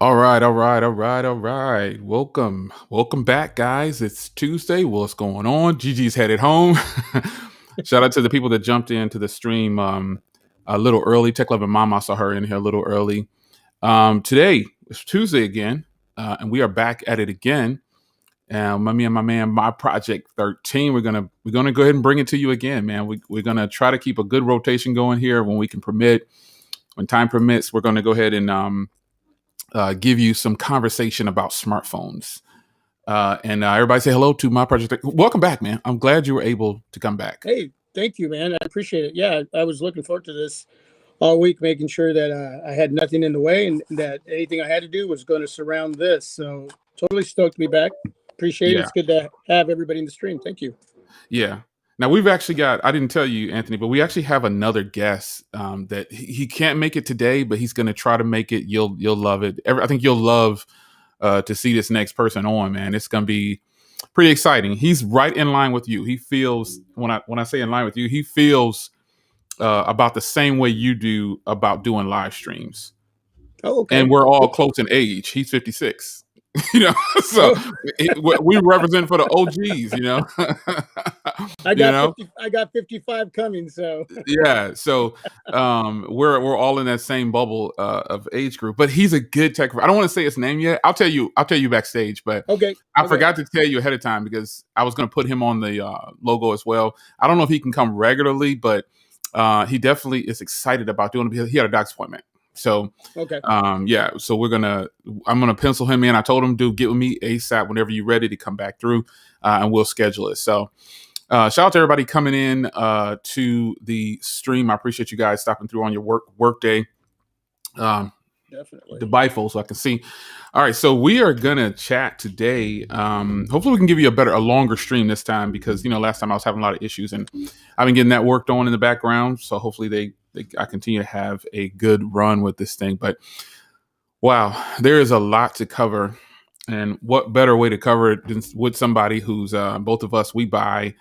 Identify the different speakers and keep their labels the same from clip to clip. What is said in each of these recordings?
Speaker 1: All right, all right, all right, all right. Welcome back, guys. It's Tuesday. What's going on? Gigi's headed home. Shout out to the people that jumped into the stream a little early. Tech Love and Mom, I saw her in here a little early. Today is Tuesday again, and we are back at it again. Me and my man, my project 13. We're gonna go ahead and bring it to you again, man. We're gonna try to keep a good rotation going here when we can permit, when time permits. We're gonna go ahead and give you some conversation about smartphones. And everybody say hello to my project. Welcome back, man. I'm glad you were able to come back.
Speaker 2: Hey, thank you, man. I appreciate it. Yeah, I was looking forward to this all week, making sure that I had nothing in the way and that anything I had to do was going to surround this. So totally stoked to be back. Appreciate it.
Speaker 1: Yeah,
Speaker 2: It's good to have everybody in the stream. Thank you.
Speaker 1: yeah. Now we've actually got. I didn't tell you, Anthony, but we actually have another guest that he can't make it today, but he's going to try to make it. You'll love it. I think you'll love to see this next person on, man. It's going to be pretty exciting. He's right in line with you. He feels when I say in line with you, he feels about the same way you do about doing live streams.
Speaker 2: Oh, okay.
Speaker 1: And we're all close in age. He's 56. So
Speaker 2: Oh,
Speaker 1: we represent for the OGs.
Speaker 2: I
Speaker 1: You
Speaker 2: got
Speaker 1: know,
Speaker 2: 50. I got 55 coming. So
Speaker 1: yeah. So we're all in that same bubble of age group. But he's a good tech. I don't want to say his name yet. I'll tell you. I'll tell you backstage. But
Speaker 2: okay,
Speaker 1: I
Speaker 2: okay.
Speaker 1: forgot to tell you ahead of time because I was going to put him on the logo as well. I don't know if he can come regularly, but he definitely is excited about doing it because he had a doc's appointment. So
Speaker 2: Okay.
Speaker 1: yeah, so I'm gonna pencil him in. I told him to get with me ASAP whenever you're ready to come back through, and we'll schedule it. So shout out to everybody coming in to the stream. I appreciate you guys stopping through on your work day.
Speaker 2: Definitely.
Speaker 1: The bifle so I can see. All right, so we are gonna chat today. Hopefully, we can give you a longer stream this time because last time I was having a lot of issues and I've been getting that worked on in the background. So hopefully, I continue to have a good run with this thing. But wow, there is a lot to cover, and what better way to cover it than with somebody who's both of us we buy.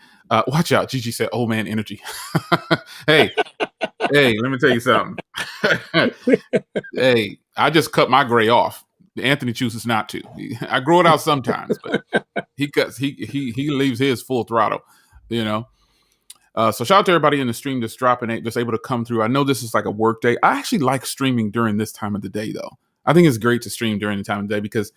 Speaker 1: Watch out, Gigi said, "Oh man, energy." hey, hey, let me tell you something. Hey, I just cut my gray off. Anthony chooses not to. I grow it out sometimes, but he leaves his full throttle. You know. So shout out to everybody in the stream that's dropping it, that's able to come through. I know this is like a work day. I actually like streaming during this time of the day, though. I think it's great to stream during the time of the day because,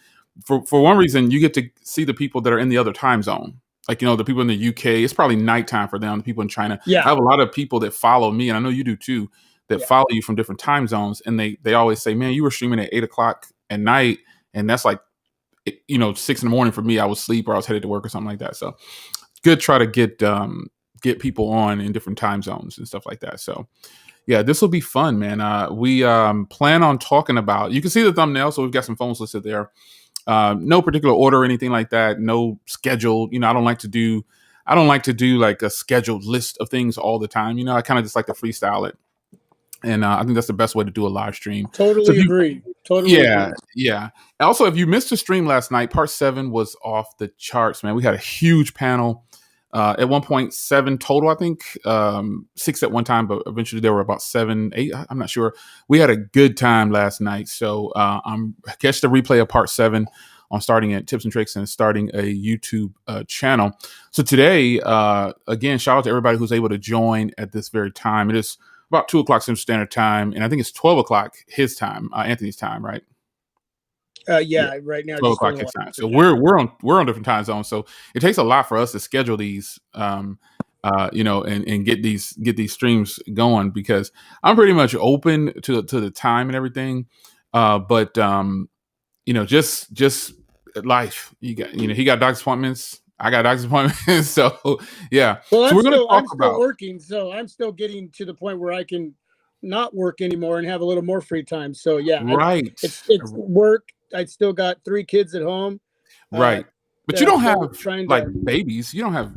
Speaker 1: for one reason, you get to see the people that are in the other time zone. Like the people in the UK, it's probably nighttime for them. The people in China,
Speaker 2: Yeah.
Speaker 1: I have a lot of people that follow me, and I know you do too, that
Speaker 2: Yeah.
Speaker 1: follow you from different time zones, and they always say, "Man, you were streaming at 8 o'clock at night," and that's like 6 in the morning for me. I was asleep or I was headed to work or something like that. So good, try to get people on in different time zones and stuff like that. So yeah, this will be fun, man. We plan on talking about. You can see the thumbnail, so we've got some phones listed there. No particular order or anything like that. No schedule. I don't like to do. I don't like to do like a scheduled list of things all the time. I kind of just like to freestyle it, and I think that's the best way to do a live stream.
Speaker 2: Totally agree. Totally
Speaker 1: Yeah,
Speaker 2: agree.
Speaker 1: yeah. Also, if you missed the stream last night, part 7 was off the charts, man. We had a huge panel. At one point, 7 total, I think. 6 at one time, but eventually there were about 7, 8. I'm not sure. We had a good time last night. So catch the replay of part 7 on starting at Tips and Tricks and starting a YouTube channel. So today, again, shout out to everybody who's able to join at this very time. It is about 2 o'clock Central Standard Time, and I think it's 12 o'clock his time, Anthony's time, right?
Speaker 2: Yeah, right now
Speaker 1: 12
Speaker 2: just
Speaker 1: o'clock
Speaker 2: doing
Speaker 1: his time. So
Speaker 2: yeah.
Speaker 1: we're on different time zones. So it takes a lot for us to schedule these, and get these streams going because I'm pretty much open to the time and everything. But just life. He got doctor's appointments. I got doctor's appointments. So yeah.
Speaker 2: Well,
Speaker 1: So we're going to talk
Speaker 2: I'm still
Speaker 1: about
Speaker 2: working, so I'm still getting to the point where I can not work anymore and have a little more free time. So yeah,
Speaker 1: right,
Speaker 2: it's work. I still got 3 kids at home.
Speaker 1: right. But you don't have
Speaker 2: Trying
Speaker 1: like
Speaker 2: to
Speaker 1: babies. You don't have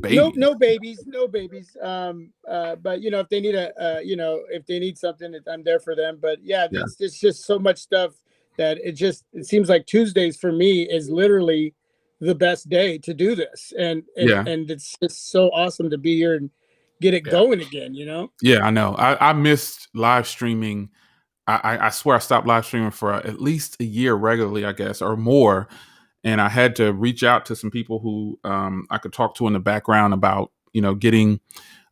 Speaker 1: babies.
Speaker 2: no babies, no babies. But if they need if they need something, I'm there for them. But yeah,
Speaker 1: Yeah.
Speaker 2: it's just so much stuff that it seems like Tuesdays for me is literally the best day to do this, and
Speaker 1: Yeah.
Speaker 2: it's just so awesome to be here and get it
Speaker 1: Yeah.
Speaker 2: going again.
Speaker 1: Yeah, I know. I missed live streaming I swear I stopped live streaming for at least a year regularly, I guess, or more. And I had to reach out to some people who I could talk to in the background about, getting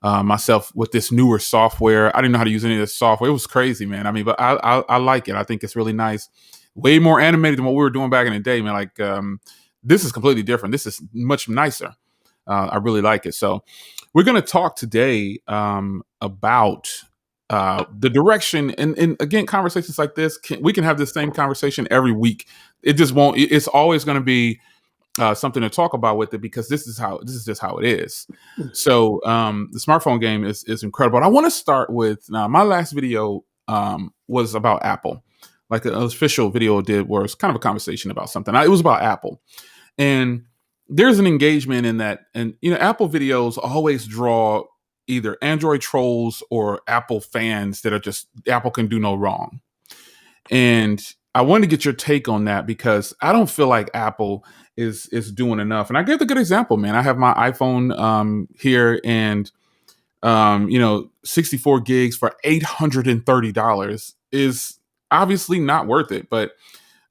Speaker 1: myself with this newer software. I didn't know how to use any of this software. It was crazy, man. I mean, but I like it. I think it's really nice. Way more animated than what we were doing back in the day, man. Like this is completely different. This is much nicer. I really like it. So we're going to talk today about the direction. And again, conversations like this, we can have the same conversation every week. It just won't. It's always going to be something to talk about with it because this is just how it is. So the smartphone game is incredible. And I want to start with my last video was about Apple. Like an official video I did was kind of a conversation about something. It was about Apple, and there's an engagement in that. And Apple videos always draw either Android trolls or Apple fans that are just Apple can do no wrong. And I wanted to get your take on that because I don't feel like Apple is doing enough. And I gave a good example, man. I have my iPhone here, and 64 gigs for $830 is obviously not worth it. But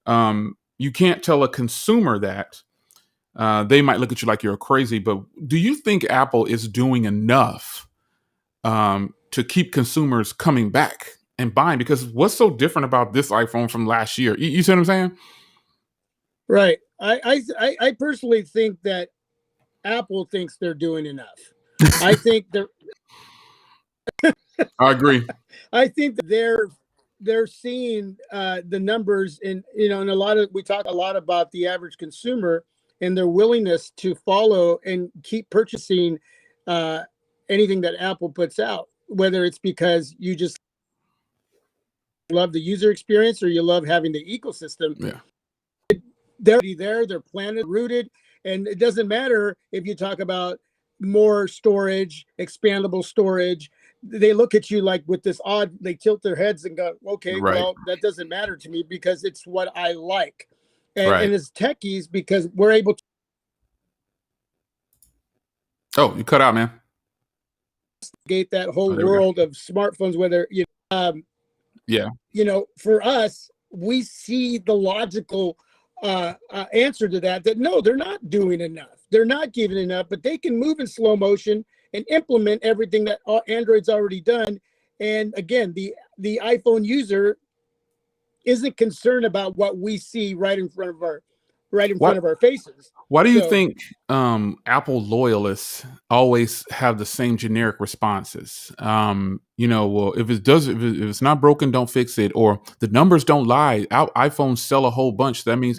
Speaker 1: you can't tell a consumer that. They might look at you like you're crazy. But do you think Apple is doing enough to keep consumers coming back and buying? Because what's so different about this iPhone from last year? You see what I'm saying?
Speaker 2: Right. I personally think that Apple thinks they're doing enough. I think they're.
Speaker 1: I agree.
Speaker 2: I think that they're seeing the numbers, and we talk a lot about the average consumer and their willingness to follow and keep purchasing anything that Apple puts out, whether it's because you just love the user experience or you love having the ecosystem.
Speaker 1: Yeah.
Speaker 2: They're already there, they're planted, rooted, and it doesn't matter if you talk about more storage, expandable storage. They look at you like with this odd, they tilt their heads and go, okay,
Speaker 1: Right.
Speaker 2: well, that doesn't matter to me because it's what I like. And,
Speaker 1: Right.
Speaker 2: and as techies, because we're able to
Speaker 1: Oh, you cut out, man.
Speaker 2: navigate that whole
Speaker 1: there we go.
Speaker 2: world of smartphones, whether
Speaker 1: Yeah.
Speaker 2: For us, we see the logical answer to that no, they're not doing enough. They're not giving enough, but they can move in slow motion and implement everything that Android's already done. And again, the iPhone user isn't concerned about what we see right in front of our faces.
Speaker 1: Why do you think Apple loyalists always have the same generic responses? Well, if it's not broken, don't fix it, or the numbers don't lie. iPhones sell a whole bunch. That means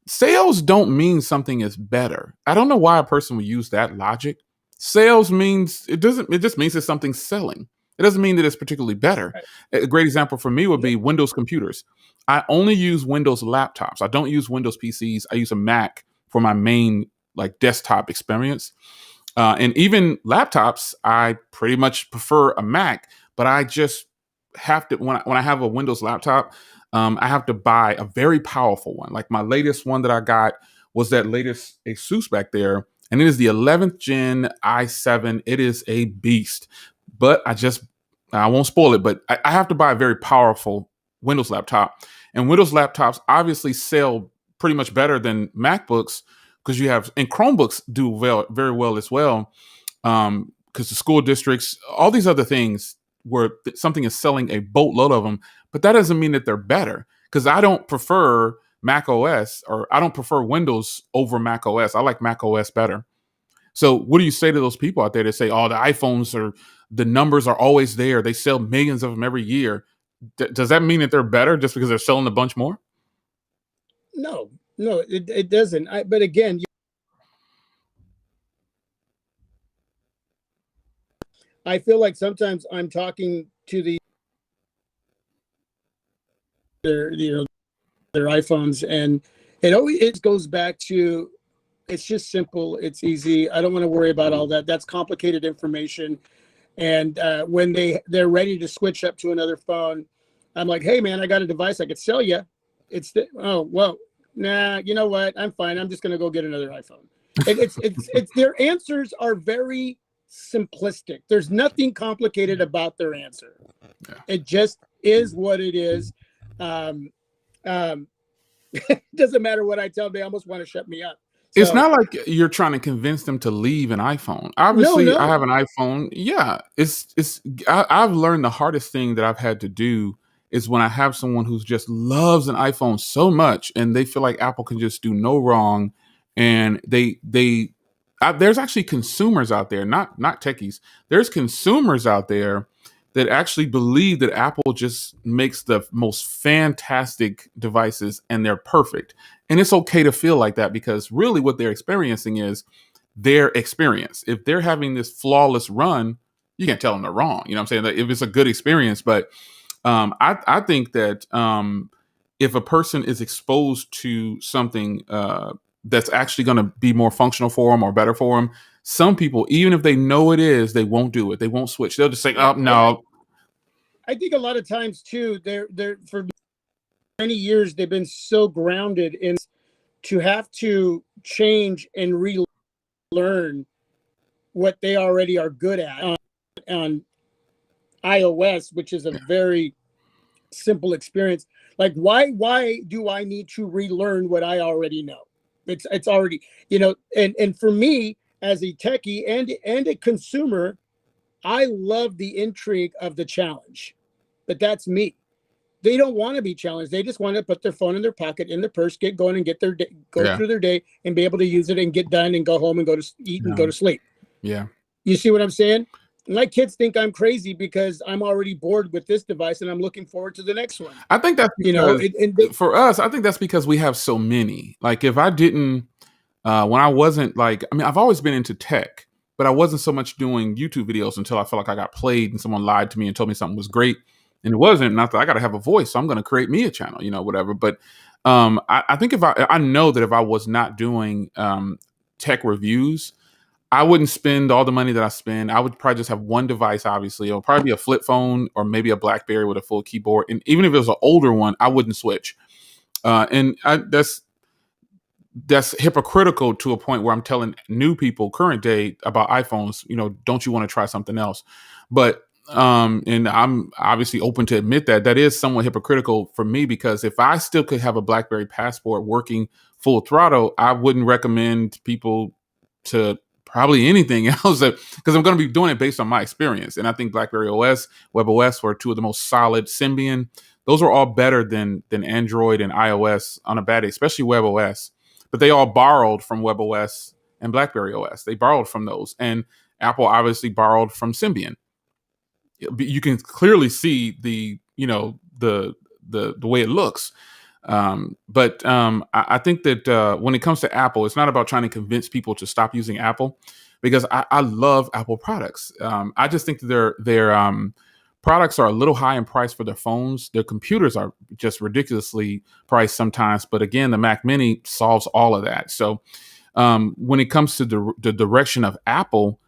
Speaker 1: sales don't mean something is better. I don't know why a person would use that logic. Sales means it doesn't. It just means that something's selling. It doesn't mean that it's particularly better. A great example for me would be Windows computers. I only use Windows laptops. I don't use Windows PCs. I use a Mac for my main desktop experience. And even laptops, I pretty much prefer a Mac, but I just have to, when I have a Windows laptop, I have to buy a very powerful one. Like my latest one that I got was that latest Asus back there, and it is the 11th gen i7. It is a beast, but I won't spoil it, but I have to buy a very powerful Windows laptop. And Windows laptops obviously sell pretty much better than MacBooks because and Chromebooks do very well as well. Because the school districts, all these other things where something is selling a boatload of them, but that doesn't mean that they're better. Because I don't prefer Mac OS, or I don't prefer Windows over Mac OS. I like Mac OS better. So what do you say to those people out there that say, oh, the numbers are always there. They sell millions of them every year. Does that mean that they're better just because they're selling a bunch more?
Speaker 2: No, it doesn't. But again, I feel like sometimes I'm talking to their iPhones, and it goes back to, it's just simple, it's easy. I don't want to worry about all that. That's complicated information. And when they're ready to switch up to another phone, I'm like, hey man, I got a device I could sell you. Nah, you know what? I'm fine. I'm just gonna go get another iPhone. It's their answers are very simplistic. There's nothing complicated about their answer.
Speaker 1: Yeah.
Speaker 2: It just is what it is. It doesn't matter what I tell them; they almost want to shut me up.
Speaker 1: It's
Speaker 2: So
Speaker 1: not like you're trying to convince them to leave an iPhone.
Speaker 2: no,
Speaker 1: Obviously, I
Speaker 2: no,
Speaker 1: have an iPhone. Yeah, I've learned the hardest thing that I've had to do is when I have someone who just loves an iPhone so much and they feel like Apple can just do no wrong, and there's actually consumers out there, not techies. There's consumers out there that actually believe that Apple just makes the most fantastic devices and they're perfect. And it's okay to feel like that because really what they're experiencing is their experience. If they're having this flawless run, you can't tell them they're wrong. You know what I'm saying? That if it's a good experience, but I think that if a person is exposed to something that's actually going to be more functional for them or better for them, some people, even if they know it is, they won't do it. They won't switch. They'll just say, "Oh no."
Speaker 2: I think a lot of times too, they're for many years they've been so grounded in to have to change and relearn what they already are good at on iOS, which is a very simple experience. Like why do I need to relearn what I already know? It's already, and for me as a techie and a consumer, I love the intrigue of the challenge. But that's me. They don't want to be challenged. They just want to put their phone in their pocket, in their purse, get going and get their day, go
Speaker 1: Yeah.
Speaker 2: through their day and be able to use it and get done and go home and go to eat and go to sleep.
Speaker 1: Yeah.
Speaker 2: You see what I'm saying? My kids think I'm crazy because I'm already bored with this device and I'm looking forward to the next one.
Speaker 1: I think that's because for us, I think that's because we have so many. Like if I didn't, when I wasn't like, I mean, I've always been into tech, but I wasn't so much doing YouTube videos until I felt like I got played and someone lied to me and told me something was great and it wasn't. And I thought I got to have a voice, so I'm going to create me a channel, whatever. But I think I know that if I was not doing tech reviews, I wouldn't spend all the money that I spend. I would probably just have one device, obviously. It'll probably be a flip phone or maybe a BlackBerry with a full keyboard. And even if it was an older one, I wouldn't switch. That's hypocritical to a point where I'm telling new people current day about iPhones, don't you want to try something else? But and I'm obviously open to admit that is somewhat hypocritical for me because if I still could have a BlackBerry Passport working full throttle, I wouldn't recommend people to probably anything else because I'm going to be doing it based on my experience. And I think BlackBerry OS, WebOS were two of the most solid. Symbian, those are all better than Android and iOS on a bad day, especially WebOS. But they all borrowed from WebOS and BlackBerry OS. They borrowed from those, and Apple obviously borrowed from Symbian. You can clearly see the way it looks. But I think that when it comes to Apple, it's not about trying to convince people to stop using Apple because I love Apple products. I just think that their products are a little high in price for their phones. Their computers are just ridiculously priced sometimes. But again, the Mac Mini solves all of that. So when it comes to the direction of Apple,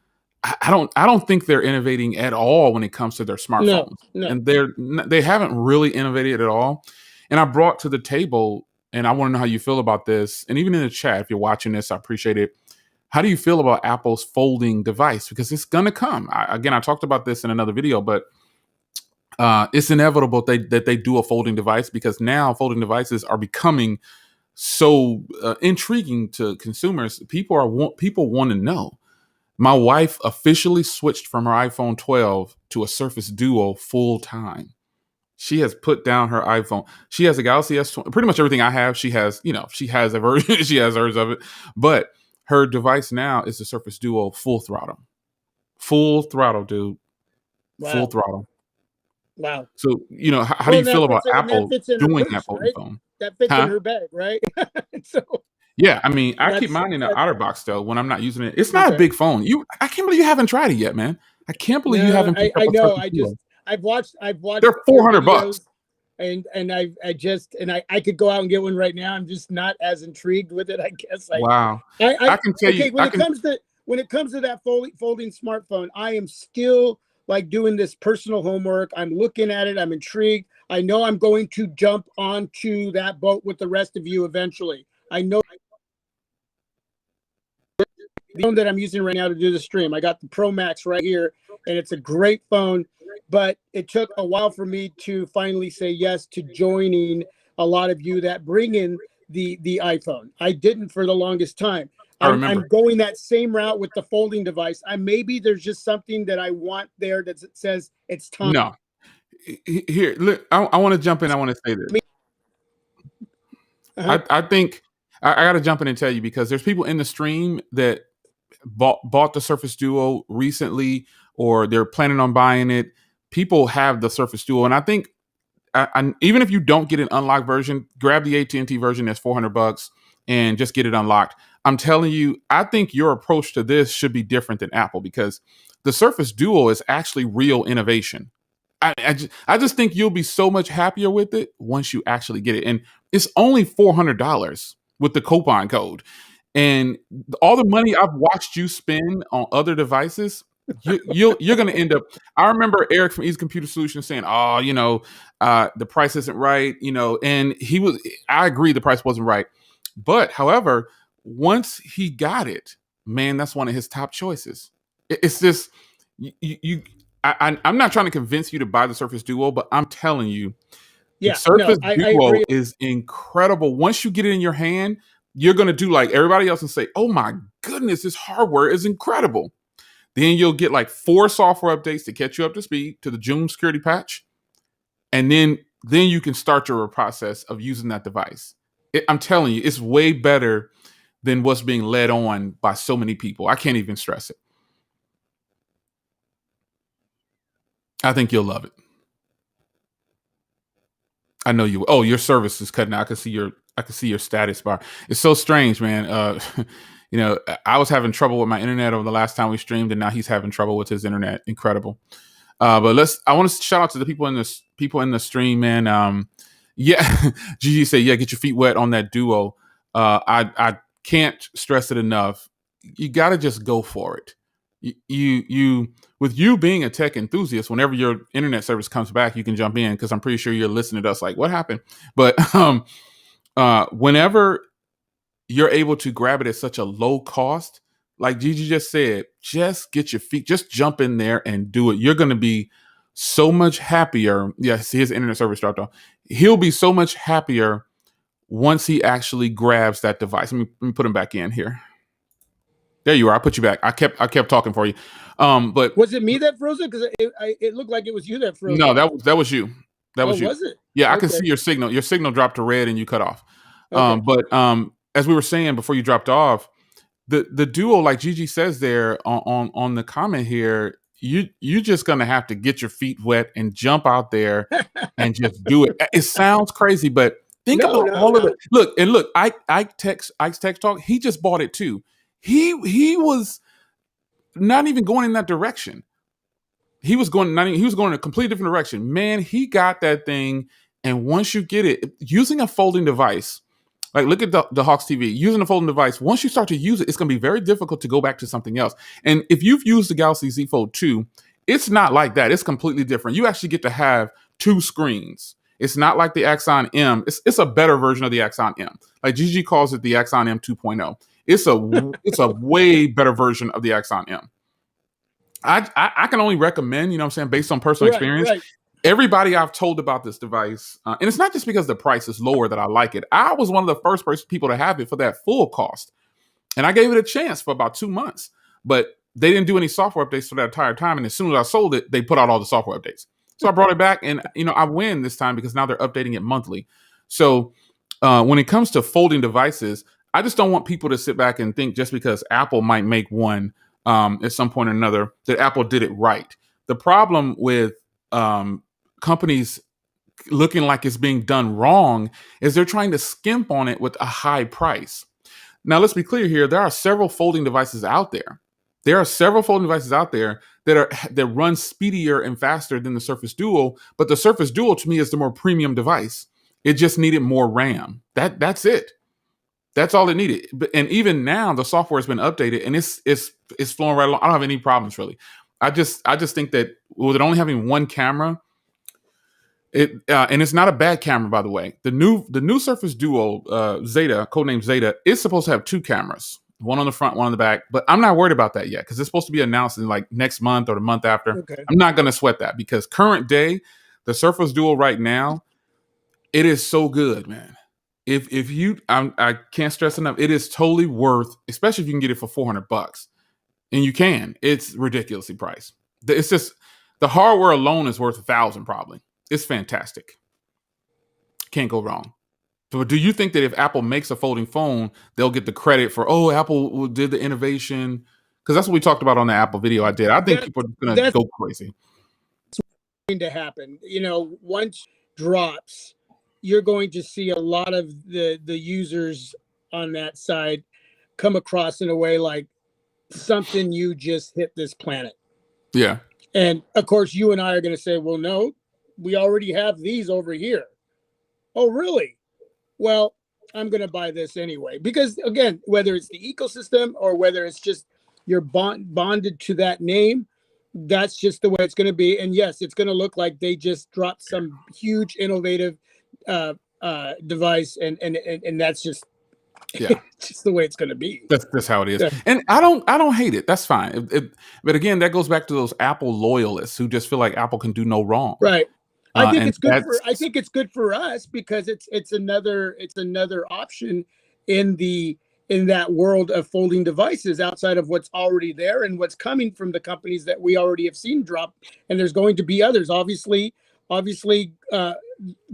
Speaker 1: I don't think they're innovating at all when it comes to their smartphones.
Speaker 2: No.
Speaker 1: And they haven't really innovated at all. And I brought to the table, and I want to know how you feel about this. And even in the chat, if you're watching this, I appreciate it. How do you feel about Apple's folding device? Because it's going to come. I talked about this in another video, but it's inevitable that they do a folding device because now folding devices are becoming so intriguing to consumers. People want to know. My wife officially switched from her iPhone 12 to a Surface Duo full time. She has put down her iPhone. She has a Galaxy S20. Pretty much everything I have, she has. She has a version. She has hers of it. But her device now is the Surface Duo full throttle. Full throttle, dude.
Speaker 2: Wow.
Speaker 1: Full throttle.
Speaker 2: Wow.
Speaker 1: So how do you feel about Apple doing that folding
Speaker 2: right?
Speaker 1: phone?
Speaker 2: That fits in her bag, right? So.
Speaker 1: Yeah, I mean, I keep mine in the outer box though when I'm not using it. It's not a big phone. I can't believe you haven't tried it yet, man. I can't believe you haven't.
Speaker 2: I know. I've watched.
Speaker 1: They're $400,
Speaker 2: and I could go out and get one right now. I'm just not as intrigued with it. I guess.
Speaker 1: Wow. I can tell you.
Speaker 2: When it comes to that folding smartphone, I am still like doing this personal homework. I'm looking at it. I'm intrigued. I know I'm going to jump onto that boat with the rest of you eventually. I know the phone that I'm using right now to do the stream. I got the Pro Max right here, and it's a great phone. but it took a while for me to finally say yes to joining a lot of you that bring in the iPhone. I didn't for the longest time.
Speaker 1: I
Speaker 2: I'm
Speaker 1: remember.
Speaker 2: going that same route with the folding device. Maybe there's just something that I want there that says it's time.
Speaker 1: No. Here, look, I want to jump in. I want to say this.
Speaker 2: Uh-huh.
Speaker 1: I think I got to jump in and tell you, because there's people in the stream that bought the Surface Duo recently, or they're planning on buying it. People have the Surface Duo, and I think even if you don't get an unlocked version, grab the AT&T version that's $400 and just get it unlocked. I'm telling you, I think your approach to this should be different than Apple, because the Surface Duo is actually real innovation. I just think you'll be so much happier with it once you actually get it. And it's only $400 with the coupon code. And all the money I've watched you spend on other devices, you're going to end up. I remember Eric from Easy Computer Solutions saying, "Oh, the price isn't right," and he was. I agree, the price wasn't right, but however, once he got it, man, that's one of his top choices. It's just I'm not trying to convince you to buy the Surface Duo, but I'm telling you, the Surface Duo is incredible. Once you get it in your hand, you're going to do like everybody else and say, "Oh my goodness, this hardware is incredible." Then you'll get like 4 software updates to catch you up to speed to the June security patch. And then you can start your process of using that device. I'm telling you, it's way better than what's being led on by so many people. I can't even stress it. I think you'll love it. I know you. Oh, your service is cutting out. I can see your status bar. It's so strange, man. I was having trouble with my internet over the last time we streamed, and now he's having trouble with his internet. Incredible. But I want to shout out to the people in the stream, man. Yeah, Gigi said, yeah, get your feet wet on that Duo. I can't stress it enough. You got to just go for it. You with you being a tech enthusiast, whenever your internet service comes back, you can jump in, because I'm pretty sure you're listening to us like, what happened? But whenever you're able to grab it at such a low cost, like Gigi just said, just get your feet, just jump in there and do it. You're going to be so much happier. Yes, his internet service dropped off. He'll be so much happier once he actually grabs that device. Let me put him back in here. There you are. I put you back. I kept talking for you. But
Speaker 2: was it me that froze it? Because it looked like it was you that froze.
Speaker 1: No, that was you. That was you.
Speaker 2: Was it?
Speaker 1: Yeah, okay. I can see your signal. Your signal dropped to red and you cut off. Okay. But as we were saying before you dropped off, the Duo, like Gigi says there on the comment here, you just gonna have to get your feet wet and jump out there and just do it. It sounds crazy, but think about all of it. Look, Ike Tech Talk, he just bought it too. He was not even going in that direction. He was going in a completely different direction. Man, he got that thing, and once you get it, using a folding device, like look at the Hawks TV, using a folding device, once you start to use it, it's going to be very difficult to go back to something else. And if you've used the Galaxy Z Fold 2, it's not like that. It's completely different. You actually get to have 2 screens. It's not like the Axon M. It's a better version of the Axon M. Like Gigi calls it the Axon M 2.0. It's a way better version of the Axon M. I can only recommend, what I'm saying, based on personal experience. Right. Everybody I've told about this device, and it's not just because the price is lower that I like it. I was one of the first people to have it for that full cost. And I gave it a chance for about 2 months. But they didn't do any software updates for that entire time. And as soon as I sold it, they put out all the software updates. So I brought it back, and I win this time because now they're updating it monthly. So when it comes to folding devices, I just don't want people to sit back and think just because Apple might make one at some point or another that Apple did it right. The problem with companies looking like it's being done wrong is they're trying to skimp on it with a high price. Now, let's be clear here. There are several folding devices out there. That run speedier and faster than the Surface Duo, but the Surface Duo to me is the more premium device. It just needed more RAM. That's it. That's all it needed. And even now, the software has been updated and it's flowing right along. I don't have any problems really. I just think that with it only having one camera, and it's not a bad camera, by the way. The new Surface Duo Zeta, codenamed Zeta, is supposed to have 2 cameras. one on the front, one on the back. But I'm not worried about that yet because it's supposed to be announced in like next month or the month after.
Speaker 2: Okay.
Speaker 1: I'm not going to sweat that because current day, the Surface Duo right now, it is so good, man. If you, I can't stress enough, it is totally worth, especially if you can get it for $400, and you can. It's ridiculously priced. It's just the hardware alone is worth $1,000 probably. It's fantastic. Can't go wrong. So do you think that if Apple makes a folding phone, they'll get the credit for, oh, Apple did the innovation? Because that's what we talked about on the Apple video I did. I think people are going to
Speaker 2: That's
Speaker 1: go crazy.
Speaker 2: going to happen. Once drops, you're going to see a lot of the users on that side come across in a way like something you just hit this planet.
Speaker 1: Yeah.
Speaker 2: And of course, you and I are going to say, well, no, we already have these over here. Oh, really? Well, I'm going to buy this anyway. Because again, whether it's the ecosystem or whether it's just you're bonded to that name, that's just the way it's going to be. And yes, it's going to look like they just dropped some huge innovative device, and that's just just the way it's going to be.
Speaker 1: That's how it is. And I don't hate it. That's fine. But again, that goes back to those Apple loyalists who just feel like Apple can do no wrong.
Speaker 2: Right. I think it's good for us because it's another option in that world of folding devices outside of what's already there and what's coming from the companies that we already have seen drop. And there's going to be others. Obviously,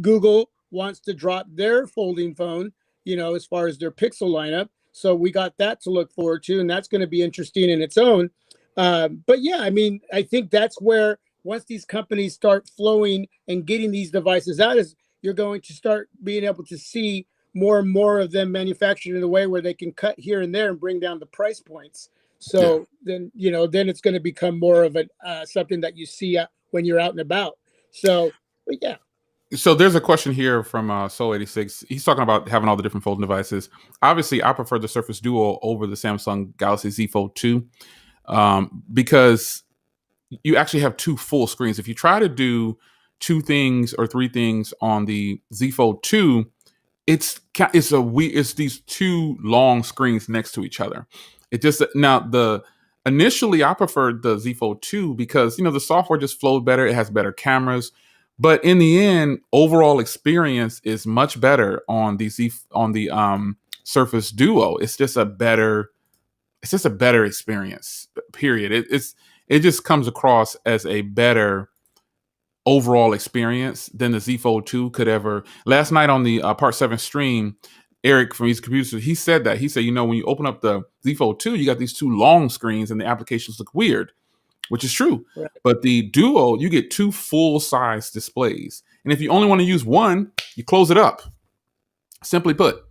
Speaker 2: Google wants to drop their folding phone, as far as their Pixel lineup. So we got that to look forward to, and that's going to be interesting in its own. But yeah, I mean, I think that's where once these companies start flowing and getting these devices out, is you're going to start being able to see more and more of them manufactured in a way where they can cut here and there and bring down the price points. So then it's going to become more of something that you see when you're out and about. So, but yeah.
Speaker 1: So there's a question here from Soul86. He's talking about having all the different folding devices. Obviously, I prefer the Surface Duo over the Samsung Galaxy Z Fold 2 because you actually have two full screens. If you try to do two things or three things on the Z Fold 2, it's these two long screens next to each other. Initially I preferred the Z Fold 2 because the software just flowed better. It has better cameras, but in the end, overall experience is much better on the Surface Duo. It's just a better experience. Period. It just comes across as a better overall experience than the Z Fold 2 could ever. Last night on the Part 7 stream, Eric from Easy Computers, he said that. He said, when you open up the Z Fold 2, you got these two long screens and the applications look weird, which is true.
Speaker 2: Right.
Speaker 1: But the Duo, you get two full-size displays. And if you only want to use one, you close it up. Simply put.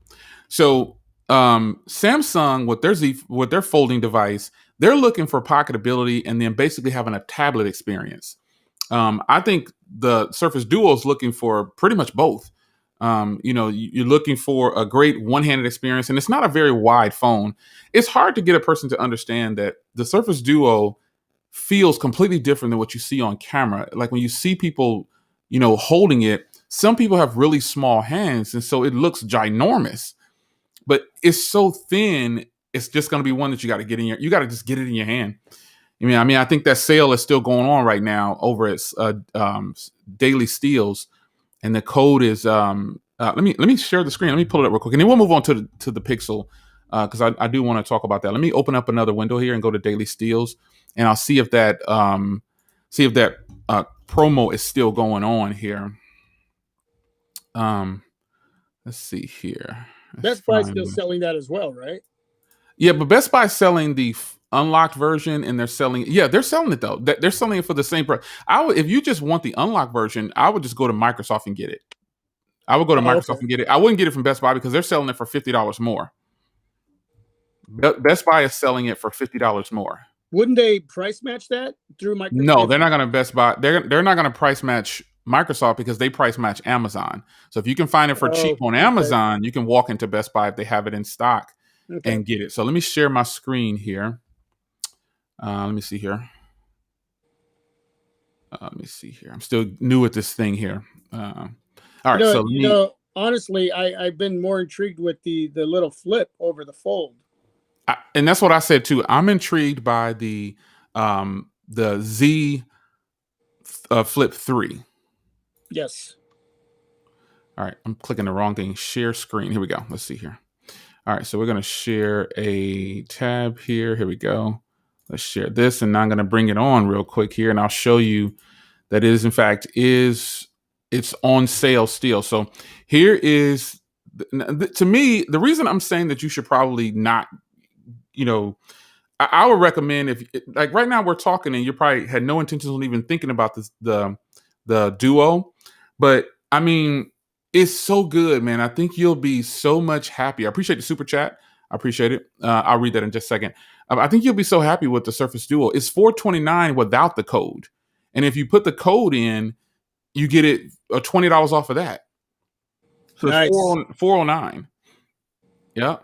Speaker 1: So Samsung, with their folding device, they're looking for pocketability and then basically having a tablet experience. I think the Surface Duo is looking for pretty much both. You're looking for a great one-handed experience, and it's not a very wide phone. It's hard to get a person to understand that the Surface Duo feels completely different than what you see on camera. Like when you see people, holding it, some people have really small hands, and so it looks ginormous. But it's so thin, it's just going to be one that you got to just get it in your hand. I think that sale is still going on right now over at Daily Steals, and the code is let me share the screen. Let me pull it up real quick, and then we'll move on to the Pixel because I do want to talk about that. Let me open up another window here and go to Daily Steals, and I'll see if that promo is still going on here. Let's see here.
Speaker 2: Best Buy still selling that as well, right?
Speaker 1: Yeah, but Best Buy's selling the unlocked version, and they're selling it though. They're selling it for the same price. If you just want the unlocked version, I would just go to Microsoft and get it. I would go to Microsoft and get it. I wouldn't get it from Best Buy because they're selling it for $50 more. Best Buy is selling it for $50 more.
Speaker 2: Wouldn't they price match that through Microsoft?
Speaker 1: No, they're not going to Best Buy. They're not going to price match Microsoft because they price match Amazon. So if you can find it for cheap on Amazon, you can walk into Best Buy if they have it in stock and get it. So let me share my screen here. Let me see here. I'm still new at this thing here. All right.
Speaker 2: Honestly, I've been more intrigued with the little flip over the fold.
Speaker 1: and that's what I said too. I'm intrigued by the Z Flip 3.
Speaker 2: Yes.
Speaker 1: All right, I'm clicking the wrong thing. Share screen. Here we go. Let's see here. All right, so we're going to share a tab here. Here we go. Let's share this, and now I'm going to bring it on real quick here, and I'll show you that it is, in fact, it's on sale still. So here is, to me, the reason I'm saying that you should probably not, I would recommend, if like right now we're talking and you probably had no intentions on even thinking about this, the Duo, but I mean, it's so good, man. I think you'll be so much happy. I appreciate the super chat. I appreciate it. I'll read that in just a second. I think you'll be so happy with the Surface Duo. It's $429 without the code, and if you put the code in, you get it $20 off of that. So
Speaker 2: Nice.
Speaker 1: it's $409. Yeah.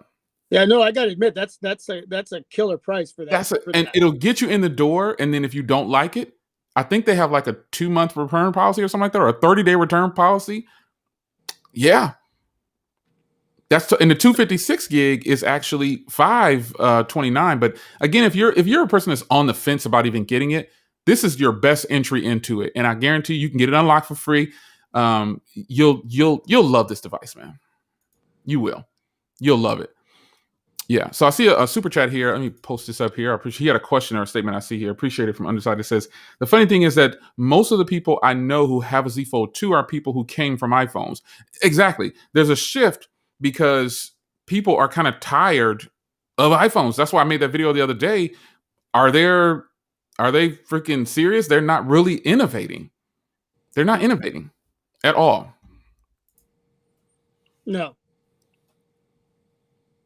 Speaker 2: Yeah, no, I gotta admit that's a killer price for that.
Speaker 1: And it'll get you in the door. And then if you don't like it, I think they have like a 2-month return policy or something like that, or a 30-day return policy. Yeah, and the 256 gig is actually $529. But again, if you're a person that's on the fence about even getting it, this is your best entry into it, and I guarantee you can get it unlocked for free. You'll love this device, man. You will. You'll love it. Yeah. So I see a super chat here. Let me post this up here. He had a question or a statement I see here. Appreciate it from Underside. It says, the funny thing is that most of the people I know who have a Z Fold 2 are people who came from iPhones. Exactly. There's a shift because people are kind of tired of iPhones. That's why I made that video the other day. Are they freaking serious? They're not really innovating. They're not innovating at all.
Speaker 2: No.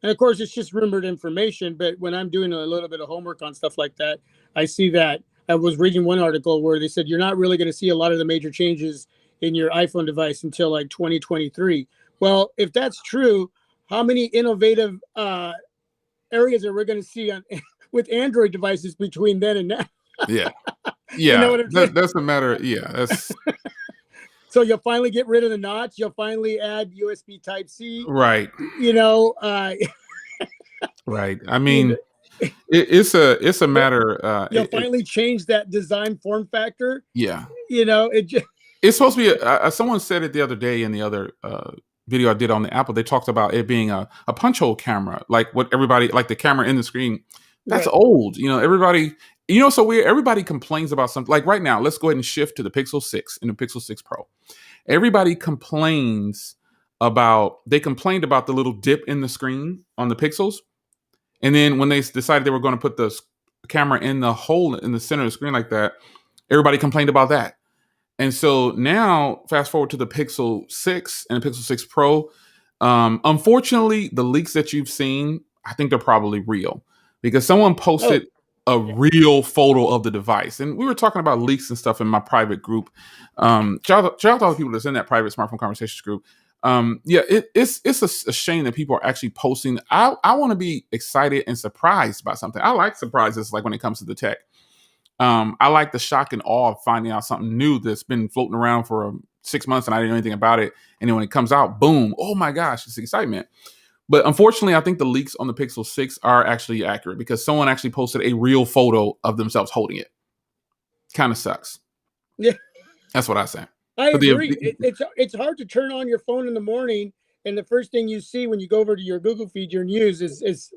Speaker 2: And of course, it's just rumored information. But when I'm doing a little bit of homework on stuff like that, I see that. I was reading one article where they said you're not really going to see a lot of the major changes in your iPhone device until like 2023. Well, if that's true, how many innovative areas are we going to see with Android devices between then and now?
Speaker 1: Yeah.
Speaker 2: You know what I'm saying?
Speaker 1: That's a matter. Yeah. That's.
Speaker 2: So you'll finally get rid of the notch. You'll finally add USB Type-C.
Speaker 1: Right.
Speaker 2: Right.
Speaker 1: I mean, it's a matter.
Speaker 2: You'll finally change that design form factor.
Speaker 1: Yeah.
Speaker 2: It's
Speaker 1: supposed to be. Someone said it the other day in the other video I did on the Apple. They talked about it being a punch hole camera, like what everybody, like the camera in the screen. That's right. Old. Everybody. So weird. Everybody complains about something. Like right now, let's go ahead and shift to the Pixel 6 and the Pixel 6 Pro. Everybody complained about the little dip in the screen on the Pixels. And then when they decided they were going to put the camera in the hole in the center of the screen like that, everybody complained about that. And so now, fast forward to the Pixel 6 and the Pixel 6 Pro. Unfortunately, the leaks that you've seen, I think they're probably real because someone posted a real photo of the device. And we were talking about leaks and stuff in my private group. Shout out to all the people that's in that private smartphone conversations group. It's a shame that people are actually posting. I want to be excited and surprised by something. I like surprises, like when it comes to the tech. I like the shock and awe of finding out something new that's been floating around for 6 months and I didn't know anything about it. And then when it comes out, boom, oh my gosh, it's excitement. But unfortunately, I think the leaks on the Pixel 6 are actually accurate because someone actually posted a real photo of themselves holding it. Kind of sucks.
Speaker 2: Yeah.
Speaker 1: That's what I say.
Speaker 2: I agree. It's hard to turn on your phone in the morning and the first thing you see when you go over to your Google feed, your news is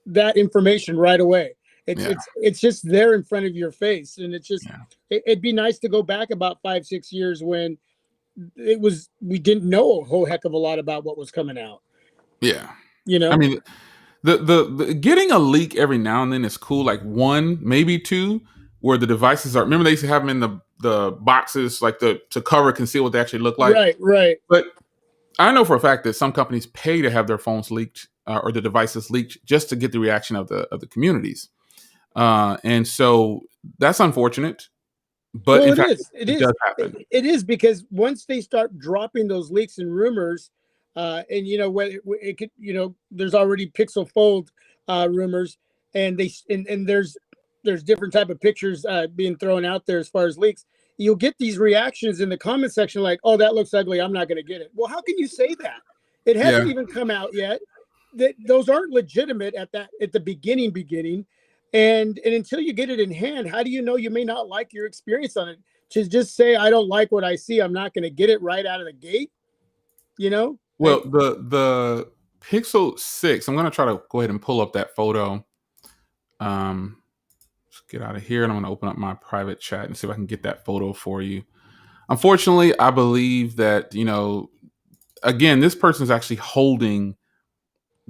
Speaker 2: that information right away. It's just there in front of your face. And it's just, it'd be nice to go back about 5-6 years when we didn't know a whole heck of a lot about what was coming out.
Speaker 1: Yeah. I mean, the getting a leak every now and then is cool. Like 1, maybe 2, where the devices are. Remember they used to have them in the boxes, like to cover, conceal what they actually look like.
Speaker 2: Right.
Speaker 1: But I know for a fact that some companies pay to have their phones leaked or the devices leaked just to get the reaction of the communities. And so that's unfortunate. But
Speaker 2: well,
Speaker 1: in fact,
Speaker 2: it does happen. It is because once they start dropping those leaks and rumors. And it could, there's already Pixel Fold rumors, and there's different type of pictures being thrown out there as far as leaks. You'll get these reactions in the comment section like, "Oh, that looks ugly. I'm not going to get it." Well, how can you say that? It hasn't even come out yet. those aren't legitimate at the beginning. And until you get it in hand, how do you know you may not like your experience on it? To just say I don't like what I see, I'm not going to get it right out of the gate.
Speaker 1: Well, the Pixel 6, I'm going to try to go ahead and pull up that photo. Let's get out of here, and I'm going to open up my private chat and see if I can get that photo for you. Unfortunately, I believe that, again, this person is actually holding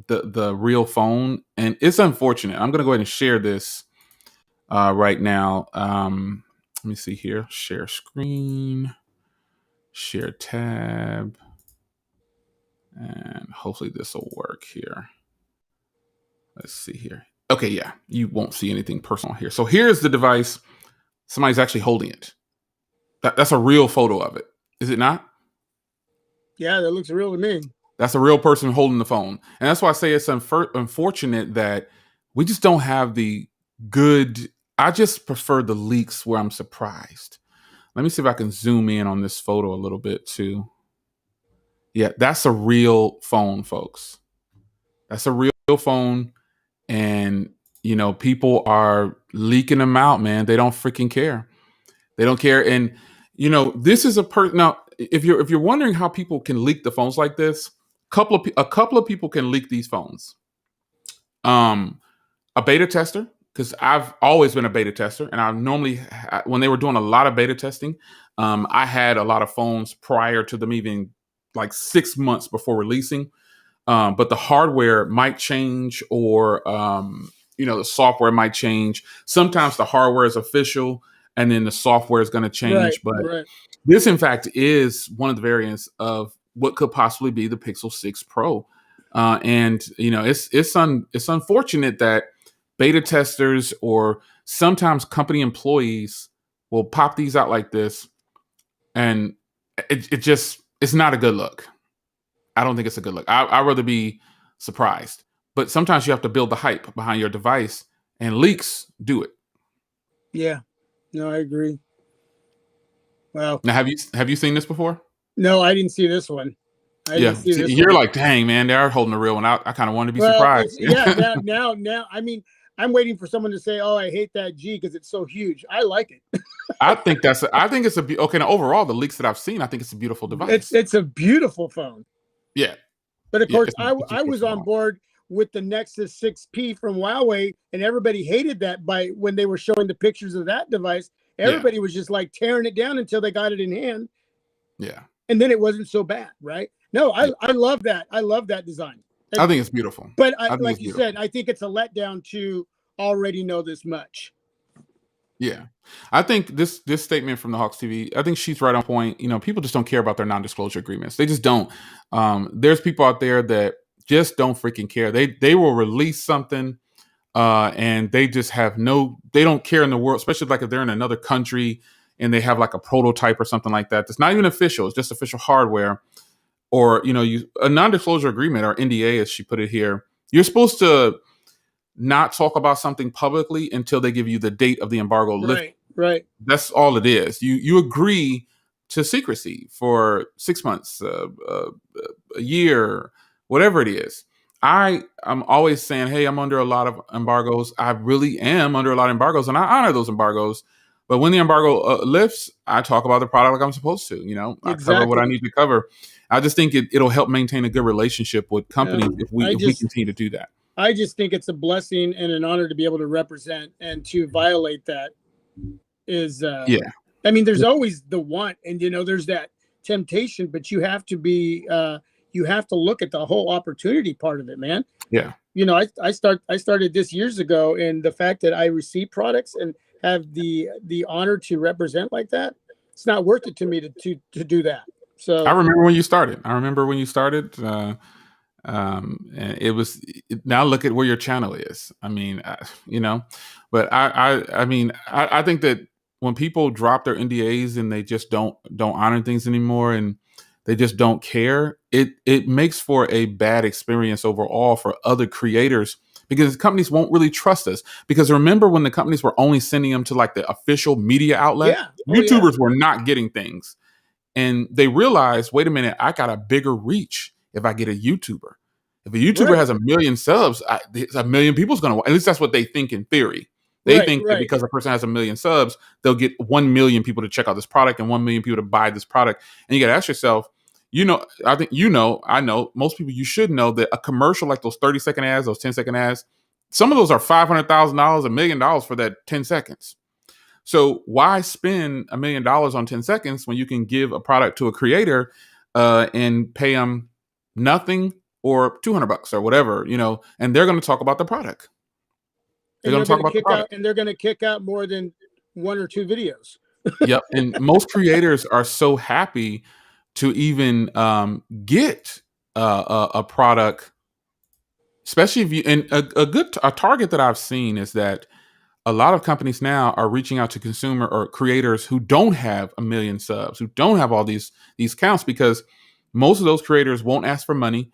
Speaker 1: the real phone, and it's unfortunate. I'm going to go ahead and share this right now. Let me see here. Share screen, share tab, and hopefully this will work here. Let's see here. Okay, yeah, you won't see anything personal here. So here's the device. Somebody's actually holding it. That's a real photo of it. Is it not?
Speaker 2: Yeah, that looks real to me.
Speaker 1: That's a real person holding the phone. And that's why I say it's unfortunate that we just don't have the good. I just prefer the leaks where I'm surprised. Let me see if I can zoom in on this photo a little bit too. Yeah, that's a real phone, folks. That's a real phone. And, people are leaking them out, man. They don't freaking care. They don't care. And, this is now, if you're wondering how people can leak the phones like this, a couple of people can leak these phones. A beta tester, because I've always been a beta tester, and I normally, when they were doing a lot of beta testing, I had a lot of phones prior to them even like 6 months before releasing. But the hardware might change, or the software might change. Sometimes the hardware is official, and then the software is going to change. But this, in fact, is one of the variants of what could possibly be the Pixel 6 Pro. And it's unfortunate that beta testers or sometimes company employees will pop these out like this, and it's not a good look. I don't think it's a good look. I'd rather be surprised. But sometimes you have to build the hype behind your device, and leaks do it.
Speaker 2: Yeah. No, I agree. Wow.
Speaker 1: Now, have you seen this before?
Speaker 2: No, I didn't see this one.
Speaker 1: You're like, dang, man, they're holding the real one out. I kind of wanted to be surprised.
Speaker 2: Now, I mean, I'm waiting for someone to say, "Oh, I hate that G because it's so huge." I like it.
Speaker 1: I think it's okay. Now, overall, the leaks that I've seen, I think it's a beautiful device.
Speaker 2: It's a beautiful phone.
Speaker 1: Yeah,
Speaker 2: but of course, I was on board with the Nexus 6P from Huawei, and everybody hated that when they were showing the pictures of that device. Everybody was just like tearing it down until they got it in hand.
Speaker 1: Yeah,
Speaker 2: and then it wasn't so bad, right? No, I love that. I love that design.
Speaker 1: I think it's beautiful.
Speaker 2: But like you said, I think it's a letdown to already know this much.
Speaker 1: Yeah. I think this statement from the Hawks TV, I think she's right on point. People just don't care about their non-disclosure agreements. They just don't. There's people out there that just don't freaking care. They will release something and they just they don't care in the world, especially like if they're in another country and they have like a prototype or something like that. That's not even official. It's just official hardware. Or, a non-disclosure agreement, or NDA, as she put it here, you're supposed to not talk about something publicly until they give you the date of the embargo lift.
Speaker 2: Right.
Speaker 1: That's all it is. You agree to secrecy for 6 months, a year, whatever it is. I'm always saying, hey, I'm under a lot of embargoes. I really am under a lot of embargoes, and I honor those embargoes. But when the embargo lifts, I talk about the product like I'm supposed to. I cover what I need to cover. I just think it'll help maintain a good relationship with companies if we continue to do that.
Speaker 2: I just think it's a blessing and an honor to be able to represent, and to violate that is I mean, there's always the want, and there's that temptation, but you have to be you have to look at the whole opportunity part of it, man.
Speaker 1: Yeah.
Speaker 2: I started this years ago, and the fact that I receive products and have the honor to represent like that, it's not worth it to me to do that. So
Speaker 1: I remember when you started. And it was, now look at where your channel is. I mean, but I think that when people drop their NDAs and they just don't honor things anymore, and they just don't care, it makes for a bad experience overall for other creators, because companies won't really trust us. Because remember when the companies were only sending them to like the official media outlet, YouTubers were not getting things. And they realized, wait a minute, I got a bigger reach if I get a YouTuber. If a YouTuber has a million subs, a million people's going to watch. At least that's what they think in theory. They think that because a person has a million subs, they'll get 1 million people to check out this product and 1 million people to buy this product. And you got to ask yourself, I know, most people, you should know that a commercial like those 30-second ads, those 10-second ads, some of those are $500,000, $1 million for that 10 seconds. So why spend $1 million on 10 seconds when you can give a product to a creator and pay them nothing or $200 or whatever, and they're going to talk about the product.
Speaker 2: They're going to talk about the product. And they're going to kick out more than 1 or 2 videos.
Speaker 1: Yep. And most creators are so happy to even get a product, especially if you, and a target that I've seen is that a lot of companies now are reaching out to consumer or creators who don't have 1 million subs, who don't have all these counts, because most of those creators won't ask for money,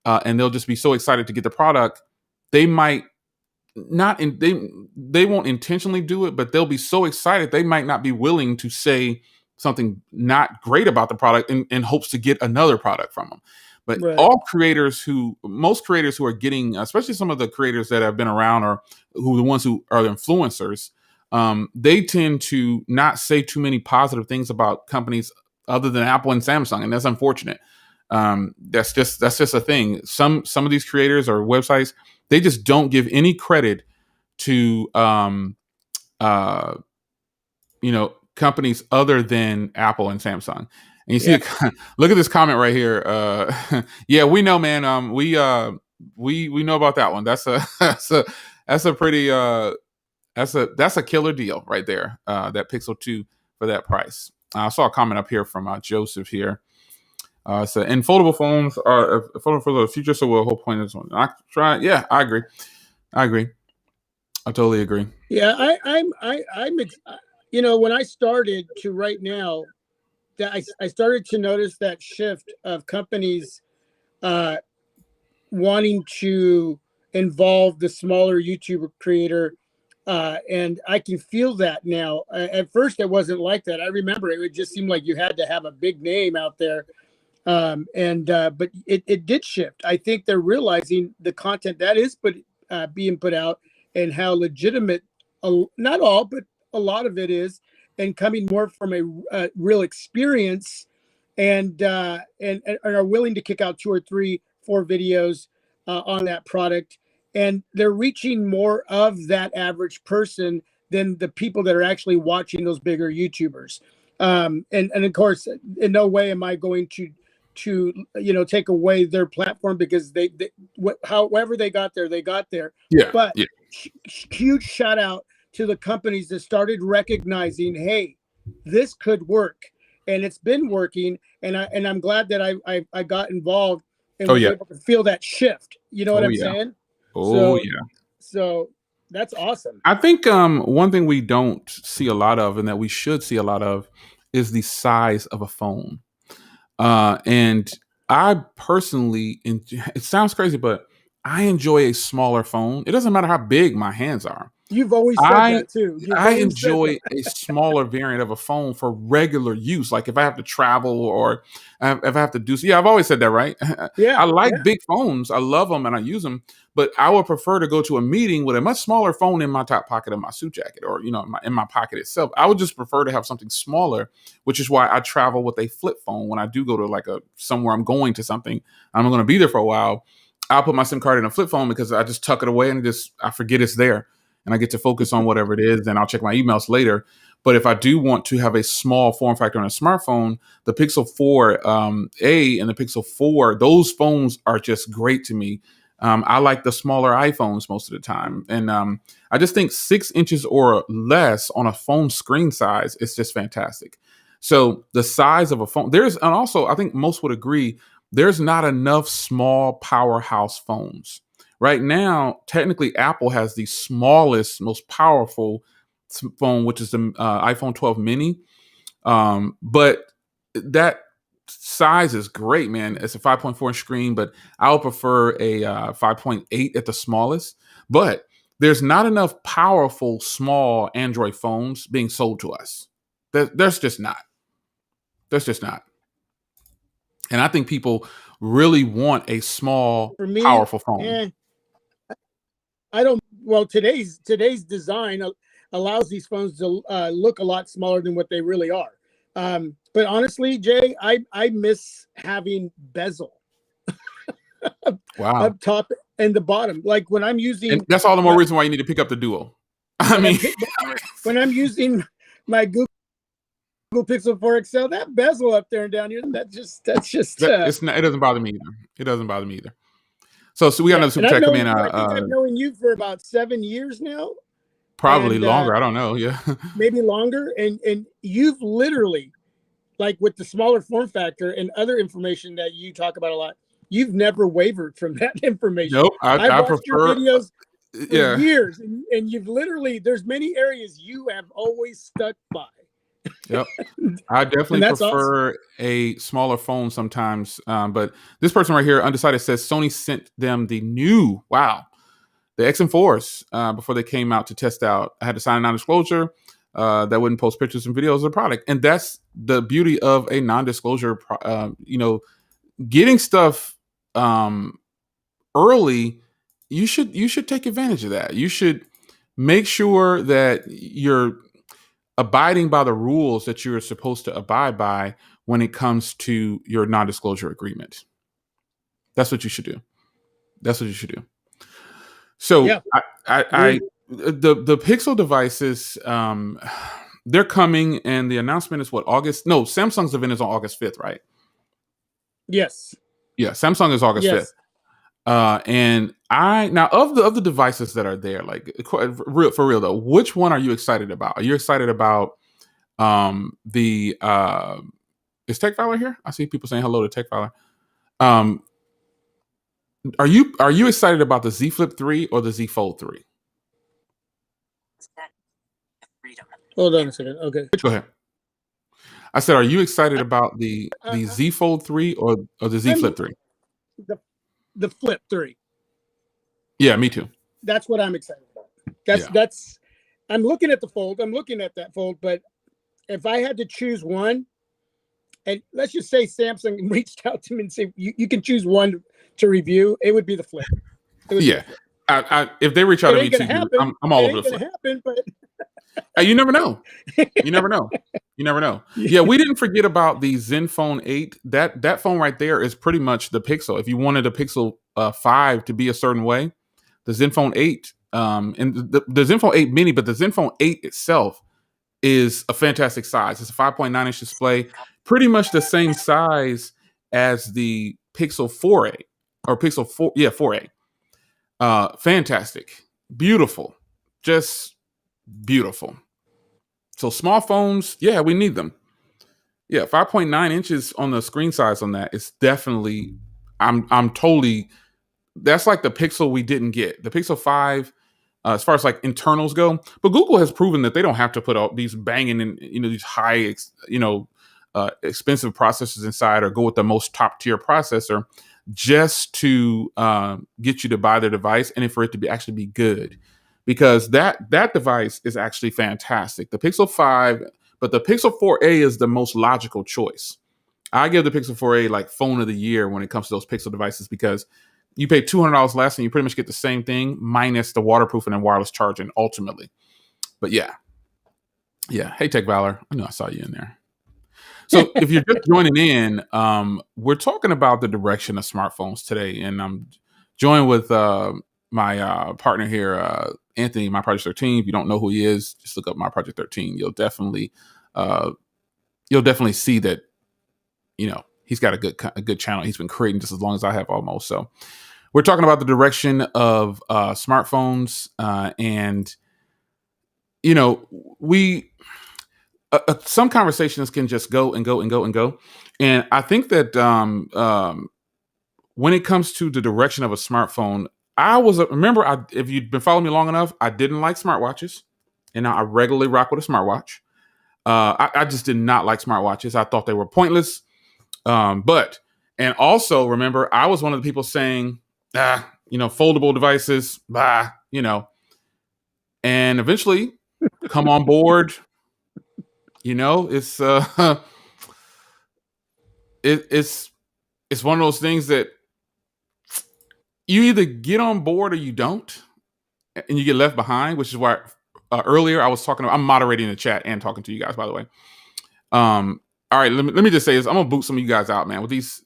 Speaker 1: and they'll just be so excited to get the product. They might not, they won't intentionally do it, but they'll be so excited they might not be willing to say something not great about the product in hopes to get another product from them. But most creators who are getting, especially some of the creators that have been around or who the ones who are influencers, they tend to not say too many positive things about companies other than Apple and Samsung, and that's unfortunate. That's just a thing. Some of these creators or websites, they just don't give any credit to companies other than Apple and Samsung. And you see, look at this comment right here. Yeah, we know, man. We know about that one. That's a pretty that's a killer deal right there. That Pixel 2 for that price. I saw a comment up here from Joseph here. So, and foldable phones are foldable for the future. So, the whole point is one. I try. Yeah, I agree. I totally agree.
Speaker 2: Yeah, I'm when I started to right now, that I started to notice that shift of companies wanting to involve the smaller YouTuber creator, and I can feel that now. At first, it wasn't like that. I remember it just seemed like you had to have a big name out there, but it did shift. I think they're realizing the content that is being put out and how legitimate, not all, but a lot of it is, and coming more from a real experience, and are willing to kick out 2 or 3, 4 videos on that product, and they're reaching more of that average person than the people that are actually watching those bigger YouTubers. And of course, in no way am I going to take away their platform, because however they got there, they got there.
Speaker 1: Yeah.
Speaker 2: But huge shout out to the companies that started recognizing, hey, this could work, and it's been working. And I'm glad that I got involved and was able to feel that shift. You know what I'm saying? So that's awesome.
Speaker 1: I think one thing we don't see a lot of, and that we should see a lot of, is the size of a phone. And I personally, it sounds crazy, but I enjoy a smaller phone. It doesn't matter how big my hands are.
Speaker 2: You've always said that too.
Speaker 1: I enjoy a smaller variant of a phone for regular use. Like if I have to travel or if I have to do, I've always said that, right?
Speaker 2: Yeah.
Speaker 1: I like big phones. I love them and I use them, but I would prefer to go to a meeting with a much smaller phone in my top pocket of my suit jacket, or, in my pocket itself. I would just prefer to have something smaller, which is why I travel with a flip phone. When I do go to somewhere I'm going to something, I'm going to be there for a while, I'll put my SIM card in a flip phone because I just tuck it away and I forget it's there. And I get to focus on whatever it is, then I'll check my emails later. But if I do want to have a small form factor on a smartphone, the Pixel 4a and the Pixel 4, those phones are just great to me. I like the smaller iPhones most of the time. And I just think 6 inches or less on a phone screen size is just fantastic. So the size of a phone, and also I think most would agree, there's not enough small powerhouse phones. Right now, technically, Apple has the smallest, most powerful phone, which is the iPhone 12 mini. But that size is great, man. It's a 5.4 inch screen, but I would prefer a 5.8 at the smallest. But there's not enough powerful, small Android phones being sold to us. There's just not. And I think people really want a small,
Speaker 2: For me,
Speaker 1: powerful phone.
Speaker 2: I don't. Well, today's design allows these phones to look a lot smaller than what they really are. But honestly, Jay, I miss having bezel
Speaker 1: Wow.
Speaker 2: up top and the bottom. Like when I'm
Speaker 1: And
Speaker 2: using
Speaker 1: that's all the more
Speaker 2: my
Speaker 1: reason why you need to pick up the Duo. I
Speaker 2: when
Speaker 1: mean,
Speaker 2: when I'm using my Google Pixel 4 XL, that bezel up there and down here, that's just
Speaker 1: it's not, it doesn't bother me either. It doesn't bother me either. So we got
Speaker 2: yeah.
Speaker 1: another super
Speaker 2: And I've
Speaker 1: chat come
Speaker 2: known
Speaker 1: in.
Speaker 2: you. I think I've known you for about 7 years now,
Speaker 1: Probably
Speaker 2: and
Speaker 1: longer. I don't know. Yeah.
Speaker 2: maybe longer. And you've literally, like with the smaller form factor and other information that you talk about a lot, you've never wavered from that information.
Speaker 1: Nope.
Speaker 2: I've
Speaker 1: I
Speaker 2: watched your
Speaker 1: prefer.
Speaker 2: videos for
Speaker 1: Yeah.
Speaker 2: years, and you've literally, there's many areas you have always stuck by.
Speaker 1: Yep. I definitely
Speaker 2: And that's awesome.
Speaker 1: prefer a smaller phone sometimes. But this person right here, undecided, says Sony sent them the new, the XM4s before they came out to test out. I had to sign a non-disclosure that wouldn't post pictures and videos of the product. And that's the beauty of a non-disclosure, getting stuff early. You should take advantage of that. You should make sure that you're abiding by the rules that you're supposed to abide by when it comes to your non-disclosure agreement. That's what you should do. That's what you should do. So
Speaker 2: Yeah.
Speaker 1: the Pixel devices, they're coming, and the announcement is what, August? No, Samsung's event is on August 5th, right?
Speaker 2: Yes.
Speaker 1: Yeah, Samsung is August 5th. And now of the devices that are there, like for real though, which one are you excited about? Are you excited about the is Tech Filer here? I see people saying hello to Tech Filer. Are you excited about the Z Flip 3 or the Z Fold 3?
Speaker 2: Hold on a second. Okay.
Speaker 1: Go ahead. I said, are you excited about the Z Fold 3 or the Z Flip 3?
Speaker 2: The Flip 3.
Speaker 1: Yeah, me too.
Speaker 2: That's what I'm excited about. That's I'm looking at the Fold. I'm looking at that Fold, but if I had to choose one, and let's just say Samsung reached out to me and said you can choose one to review, it would be the Flip.
Speaker 1: Yeah. If they reach out to me too, I'm all over the Flip.
Speaker 2: Happen, but
Speaker 1: you never know. You never know. You never know. Yeah, we didn't forget about the Zenfone 8. That phone right there is pretty much the Pixel. If you wanted a Pixel 5 to be a certain way, the Zenfone 8, and the Zenfone 8 Mini, but the Zenfone 8 itself is a fantastic size. It's a 5.9-inch display, pretty much the same size as the Pixel 4a or Pixel 4, 4a. Fantastic, beautiful, just beautiful. So small phones, yeah, we need them. Yeah, 5.9 inches on the screen size on that is definitely. I'm totally. That's like the Pixel we didn't get. The Pixel 5, as far as like internals go, but Google has proven that they don't have to put all these banging and these high, expensive processors inside or go with the most top tier processor just to get you to buy their device and for it to actually be good. Because that device is actually fantastic. The Pixel 5, but the Pixel 4a is the most logical choice. I give the Pixel 4a like phone of the year when it comes to those Pixel devices because you pay $200 less and you pretty much get the same thing minus the waterproofing and wireless charging ultimately. But yeah. Hey, Tech Valor. I know I saw you in there. So if you're just joining in, we're talking about the direction of smartphones today. And I'm joined with my partner here, Anthony, My Project 13. If you don't know who he is, just look up My Project 13. You'll definitely see that, he's got a good channel. He's been creating just as long as I have almost. So we're talking about the direction of smartphones, and we some conversations can just go and go and go and go. And I think that when it comes to the direction of a smartphone, if you've been following me long enough, I didn't like smartwatches, and now I regularly rock with a smartwatch. I just did not like smartwatches. I thought they were pointless. And also remember, I was one of the people saying, foldable devices, and eventually come on board. It's it's one of those things that you either get on board or you don't, and you get left behind, which is why earlier I was talking about, I'm moderating the chat and talking to you guys, by the way. All right, let me just say this. I'm gonna boot some of you guys out, man. With these,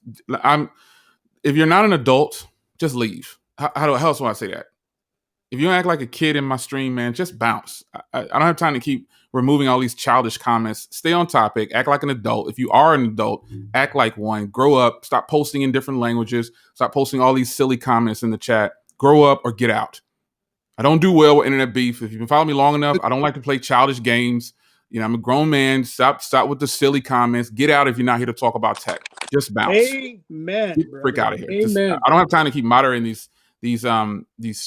Speaker 1: if you're not an adult, just leave. How else do I say that? If you act like a kid in my stream, man, just bounce. I don't have time to keep removing all these childish comments. Stay on topic. Act like an adult. If you are an adult, act like one. Grow up. Stop posting in different languages. Stop posting all these silly comments in the chat. Grow up or get out. I don't do well with internet beef. If you've been following me long enough, I don't like to play childish games. You know, I'm a grown man. Stop with the silly comments. Get out if you're not here to talk about tech. Just bounce.
Speaker 2: Amen.
Speaker 1: Get the freak out of here.
Speaker 2: Amen.
Speaker 1: I don't have time to keep moderating these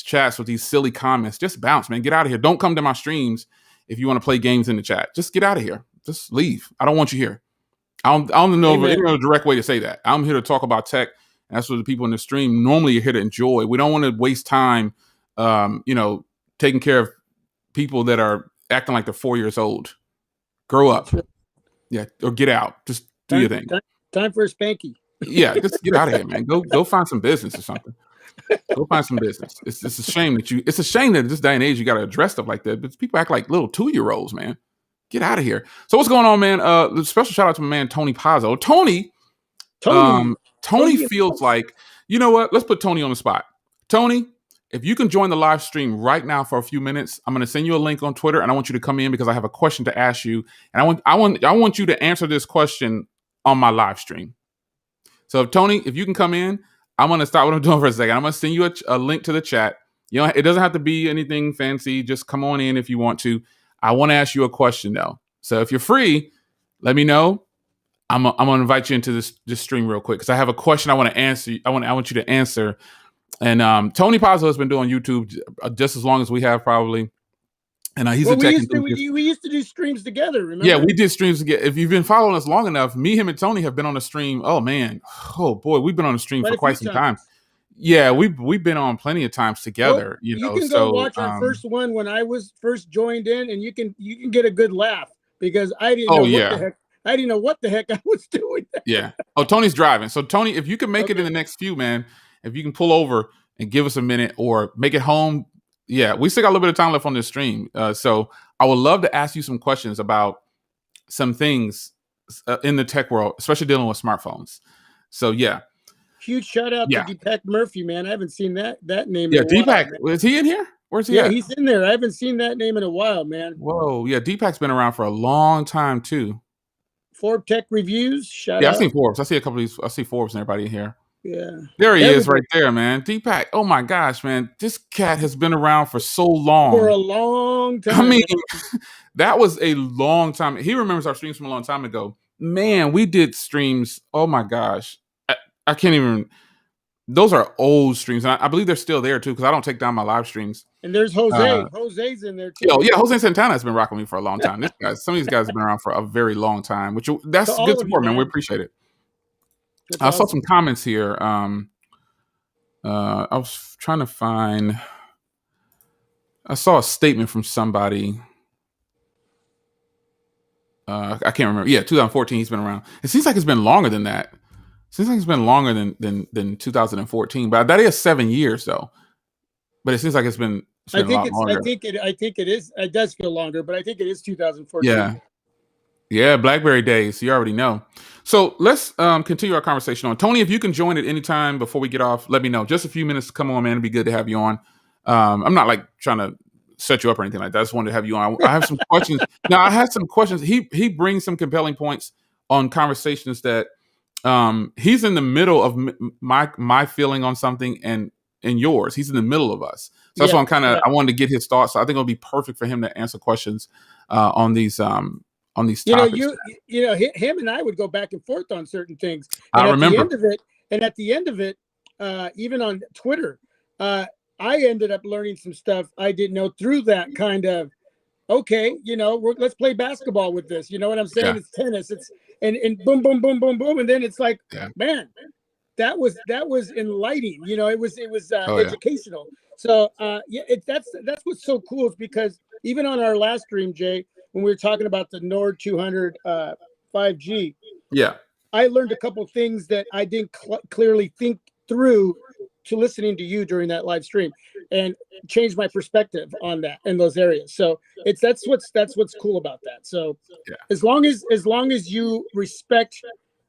Speaker 1: chats with these silly comments. Just bounce, man. Get out of here. Don't come to my streams if you want to play games in the chat. Just get out of here. Just leave. I don't want you here. I don't know if there's a direct way to say that. I'm here to talk about tech. And that's what the people in the stream normally are here to enjoy. We don't want to waste time, taking care of people that are acting like they're 4 years old. Grow up. Yeah. Or get out. Just do your thing.
Speaker 2: Time for a spanky.
Speaker 1: Yeah. Just get out of here, man. Go find some business or something. Go find some business. It's a shame it's a shame that in this day and age you got to address stuff like that. But people act like little 2-year-olds, man. Get out of here. So what's going on, man? Special shout out to my man Tony Pazzo. Tony feels like, you know what? Let's put Tony on the spot. Tony, if you can join the live stream right now for a few minutes, I'm going to send you a link on Twitter, and I want you to come in because I have a question to ask you, and I want you to answer this question on my live stream. So, Tony, if you can come in, I'm going to stop what I'm doing for a second. I'm going to send you a link to the chat. You know, it doesn't have to be anything fancy. Just come on in if you want to. I want to ask you a question, though. So if you're free, let me know. I'm going to invite you into this stream real quick because I have a question I want to answer. I want you to answer. And Tony Pazzo has been doing YouTube just as long as we have, probably. And he's a tech enthusiast.
Speaker 2: We used to do streams together, remember?
Speaker 1: Yeah, we did streams together. If you've been following us long enough, me, him, and Tony have been on the stream. Oh, man. Oh, boy. We've been on the stream for quite some time. Yeah, we've been on plenty of times together.
Speaker 2: Well, you can go watch our first one when I was first joined in, and you can get a good laugh because I didn't know what the heck. I didn't know what the heck I was doing.
Speaker 1: Yeah. Oh, Tony's driving. So, Tony, if you can make it in the next few, man, if you can pull over and give us a minute or make it home. Yeah, we still got a little bit of time left on this stream. So I would love to ask you some questions about some things in the tech world, especially dealing with smartphones. So, yeah.
Speaker 2: Huge shout out to Deepak Murphy, man. I haven't seen that name
Speaker 1: in a while. Deepak, is he in here? Where's he at?
Speaker 2: Yeah, he's in there. I haven't seen that name in a while, man.
Speaker 1: Whoa, yeah, Deepak's been around for a long time, too.
Speaker 2: Forbes Tech Reviews, shout out.
Speaker 1: Yeah, I've seen Forbes. I see a couple of these. I see Forbes and everybody in here.
Speaker 2: Yeah.
Speaker 1: There he is right there, man. Deepak. Oh, my gosh, man. This cat has been around for so long.
Speaker 2: For a long time.
Speaker 1: I mean, that was a long time. He remembers our streams from a long time ago. Man, we did streams. Oh, my gosh. I can't even. Those are old streams. And I believe they're still there, too, because I don't take down my live streams.
Speaker 2: And there's Jose. Jose's in there, too.
Speaker 1: Yeah, Jose Santana has been rocking me for a long time. Some of these guys have been around for a very long time, that's good support, man. We appreciate it. I saw some comments here. I was trying to find. I saw a statement from somebody. I can't remember. Yeah, 2014. He's been around. It seems like it's been longer than that. It seems like it's been longer than 2014. But that is 7 years, though. But it seems like it's been a lot longer.
Speaker 2: I think it is. It does feel longer, but I think it is 2014.
Speaker 1: Yeah, BlackBerry days. You already know. So let's continue our conversation on. Tony, if you can join at any time before we get off, let me know. Just a few minutes to come on, man. It'd be good to have you on. I'm not like trying to set you up or anything like that. I just wanted to have you on. I have some questions. Now, I had some questions. He brings some compelling points on conversations that he's in the middle of my feeling on something and yours. He's in the middle of us. So that's why I wanted to get his thoughts. So I think it'll be perfect for him to answer questions on these topics.
Speaker 2: You know, him and I would go back and forth on certain things.
Speaker 1: And I remember.
Speaker 2: At the end of it, even on Twitter, I ended up learning some stuff I didn't know through that kind of, okay, let's play basketball with this. You know what I'm saying? Yeah. It's tennis. It's and boom, boom, boom, boom, boom, and then it's like, man, that was enlightening. It was educational. So that's what's so cool is because even on our last stream, Jay, when we were talking about the Nord 200 5G, I learned a couple things that I didn't clearly think through to listening to you during that live stream, and changed my perspective on that in those areas. So that's what's cool about that. So
Speaker 1: Yeah.
Speaker 2: as long as you respect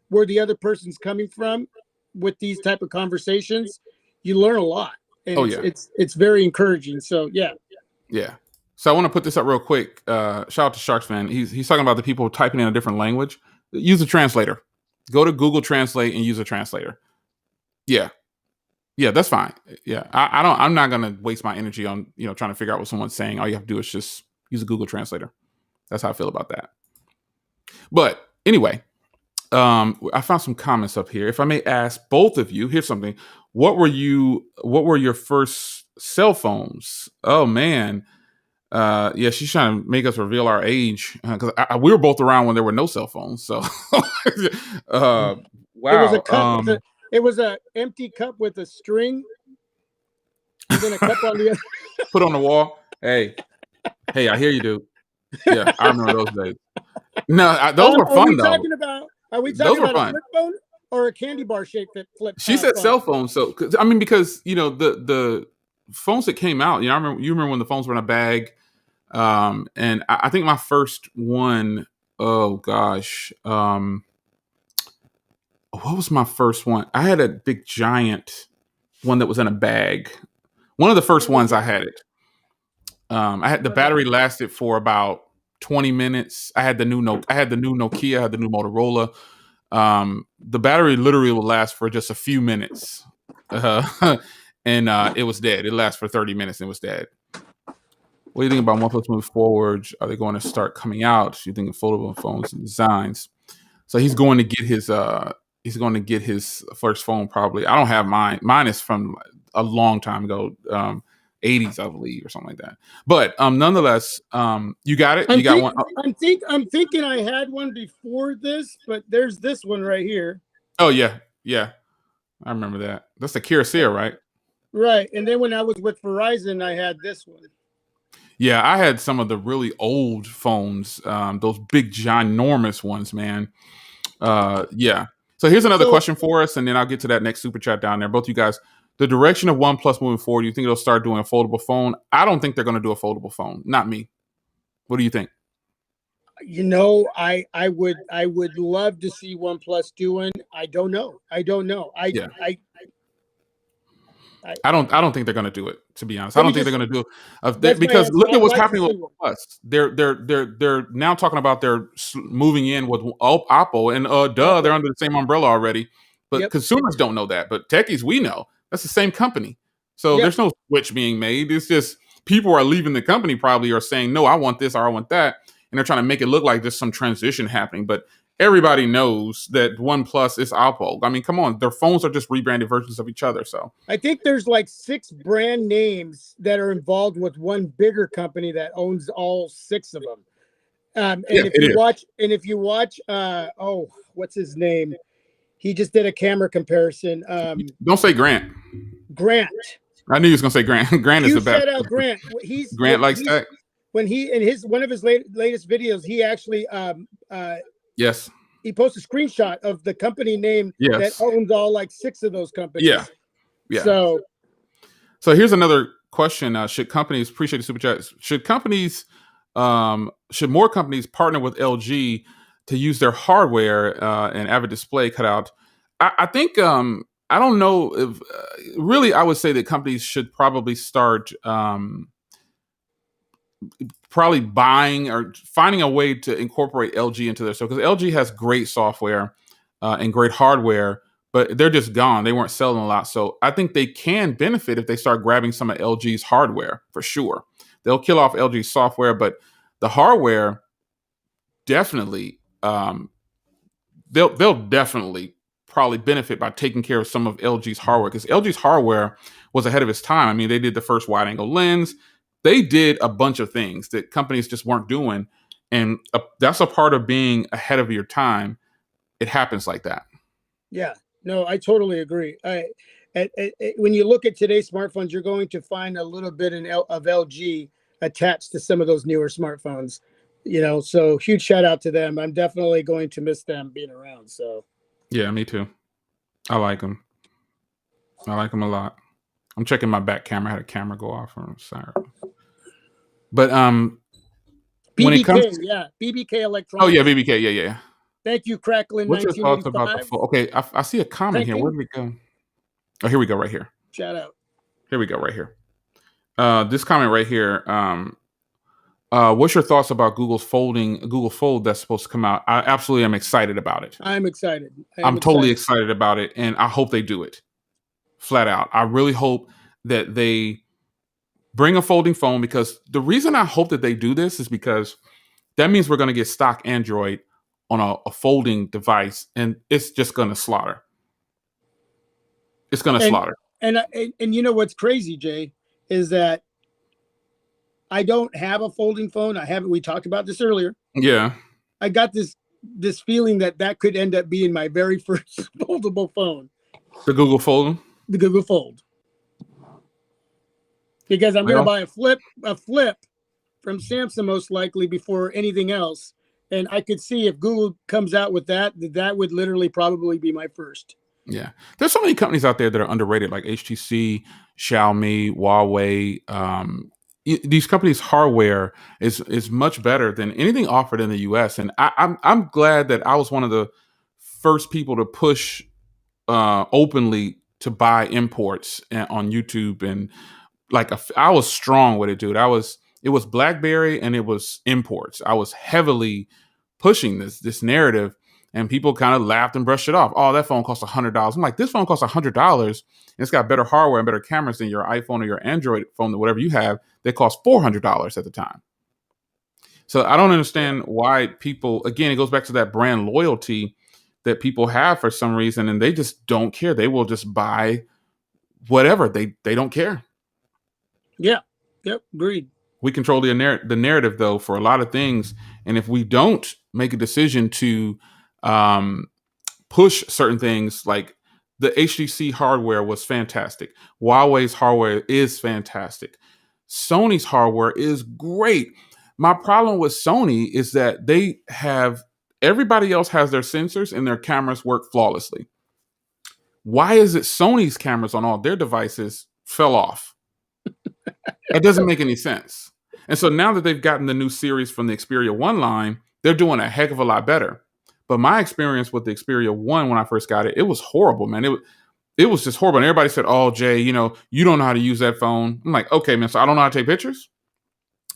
Speaker 2: where the other person's coming from with these type of conversations, you learn a lot, and
Speaker 1: Oh yeah.
Speaker 2: it's very encouraging. So yeah.
Speaker 1: Yeah. So I want to put this up real quick. Shout out to Sharks fan. He's talking about the people typing in a different language. Use a translator. Go to Google Translate and use a translator. Yeah. Yeah, that's fine. Yeah. I'm not gonna waste my energy on, trying to figure out what someone's saying. All you have to do is just use a Google Translator. That's how I feel about that. But anyway, I found some comments up here. If I may ask both of you, here's something. What were your first cell phones? Oh man. Yeah, she's trying to make us reveal our age because we were both around when there were no cell phones. So, wow.
Speaker 2: It was a cup. It was a empty cup with a string, and then a cup on the other.
Speaker 1: Put on the wall. Hey, I hear you, dude. Yeah, I remember those days. No, those were fun though.
Speaker 2: Are we talking about a flip phone or a candy bar shaped flip?
Speaker 1: She said
Speaker 2: phone?
Speaker 1: cell phone, so because the phones that came out. You remember when the phones were in a bag. And I think my first one, oh gosh, what was my first one? I had a big giant one that was in a bag. One of the first ones I had it. I had the battery lasted for about 20 minutes. I had the new Nokia, I had the new Motorola. The battery literally would last for just a few minutes. And it was dead. It lasted for 30 minutes and it was dead. What do you think about OnePlus moving forward? Are they going to start coming out? Do you think of foldable phones and designs? So he's going to get his first phone probably. I don't have mine. Mine is from a long time ago, 80s, I believe, or something like that. But nonetheless, you got it. You got one.
Speaker 2: I'm thinking I had one before this, but there's this one right here.
Speaker 1: Oh yeah. I remember that. That's the Kyocera, right?
Speaker 2: Right. And then when I was with Verizon, I had this one.
Speaker 1: Yeah, I had some of the really old phones, those big, ginormous ones, man. Yeah. So here's another question for us, and then I'll get to that next super chat down there. Both you guys, the direction of OnePlus moving forward, do you think they'll start doing a foldable phone? I don't think they're going to do a foldable phone. Not me. What do you think?
Speaker 2: I would love to see OnePlus doing. I don't know. I don't
Speaker 1: think they're going to do it. To be honest, I don't think they're going to do it because look at what's happening with OnePlus. They're now talking about they're moving in with Oppo, and they're under the same umbrella already. But consumers don't know that. But techies, we know that's the same company. So there's no switch being made. It's just people are leaving the company probably or saying, no, I want this or I want that, and they're trying to make it look like there's some transition happening. But everybody knows that OnePlus is Oppo. I mean, come on, their phones are just rebranded versions of each other. So
Speaker 2: I think there's like 6 brand names that are involved with one bigger company that owns all 6 of them. If you watch, what's his name? He just did a camera comparison.
Speaker 1: Don't say Grant.
Speaker 2: Grant.
Speaker 1: I knew you was gonna say Grant. Grant is the best.
Speaker 2: Shout out Grant.
Speaker 1: Grant likes tech.
Speaker 2: When he in one of his latest videos, he actually
Speaker 1: yes.
Speaker 2: He posted a screenshot of the company name that owns all like 6 of those companies.
Speaker 1: Yeah.
Speaker 2: So
Speaker 1: here's another question. Should companies appreciate the super chat? Should more companies partner with LG to use their hardware and have a display cut out? I think I don't know if really I would say that companies should probably start probably buying or finding a way to incorporate LG into their stuff, because LG has great software and great hardware, but they're just gone. They weren't selling a lot. So I think they can benefit if they start grabbing some of LG's hardware for sure. They'll kill off LG's software, but the hardware definitely they'll definitely probably benefit by taking care of some of LG's hardware, because LG's hardware was ahead of its time. I mean, they did the first wide angle lens. They did a bunch of things that companies just weren't doing. And that's a part of being ahead of your time. It happens like that.
Speaker 2: Yeah, no, I totally agree. When you look at today's smartphones, you're going to find a little bit of LG attached to some of those newer smartphones. So huge shout out to them. I'm definitely going to miss them being around. So
Speaker 1: Yeah, me too. I like them. I like them a lot. I'm checking my back camera. I had a camera go off. I'm sorry. But when it comes
Speaker 2: BBK,
Speaker 1: to,
Speaker 2: yeah, BBK
Speaker 1: oh yeah,
Speaker 2: Electronics.
Speaker 1: BBK, yeah.
Speaker 2: Thank you, Cracklin
Speaker 1: What's your thoughts about the
Speaker 2: 1985.
Speaker 1: phone? Okay, I see a comment here. Where
Speaker 2: Cranking,
Speaker 1: did it go? Oh, here we go. Right here.
Speaker 2: shout out.
Speaker 1: Here we go. Right here. This comment right here. What's your thoughts about Google Fold that's supposed to come out? I absolutely am excited about it.
Speaker 2: I'm excited. I am
Speaker 1: I'm totally
Speaker 2: excited.
Speaker 1: excited about it, and I hope they do it flat out. I really hope that they bring a folding phone, because the reason I hope that they do this is because that means we're going to get stock Android on a folding device, and it's just going to slaughter. It's going to
Speaker 2: And
Speaker 1: slaughter.
Speaker 2: and you know what's crazy, Jay, is that I don't have a folding phone. I haven't. We talked about this earlier.
Speaker 1: Yeah.
Speaker 2: I got this feeling that could end up being my very first foldable phone,
Speaker 1: The Google Fold.
Speaker 2: the Google Fold, because I'm going to
Speaker 1: Well,
Speaker 2: buy a flip from Samsung most likely before anything else. And I could see if Google comes out with that would literally probably be my first.
Speaker 1: yeah. There's so many companies out there that are underrated, like HTC, Xiaomi, Huawei. These companies' hardware is much better than anything offered in the US. And I'm glad that I was one of the first people to push openly to buy imports on YouTube, and like I was strong with it, dude. It was BlackBerry and it was imports. I was heavily pushing this narrative, and people kind of laughed and brushed it off. Oh, that phone costs $100. I'm like, this phone costs $100. It's got better hardware and better cameras than your iPhone or your Android phone, whatever you have. They cost $400 at the time. So I don't understand why people. Again, it goes back to that brand loyalty that people have for some reason, and they just don't care. They will just buy whatever. They don't care.
Speaker 2: Yeah. Yep. Agreed.
Speaker 1: We control the narrative, though, for a lot of things. And if we don't make a decision to push certain things, like the HTC hardware was fantastic, Huawei's hardware is fantastic, Sony's hardware is great. My problem with Sony is that everybody else has their sensors and their cameras work flawlessly. Why is it Sony's cameras on all their devices fell off? It doesn't make any sense. And so now that they've gotten the new series from the Xperia 1 line, they're doing a heck of a lot better. But my experience with the Xperia 1 when I first got it, it was horrible, man. It was just horrible. And everybody said, "Oh, Jay, you don't know how to use that phone." I'm like, "Okay, man, so I don't know how to take pictures?"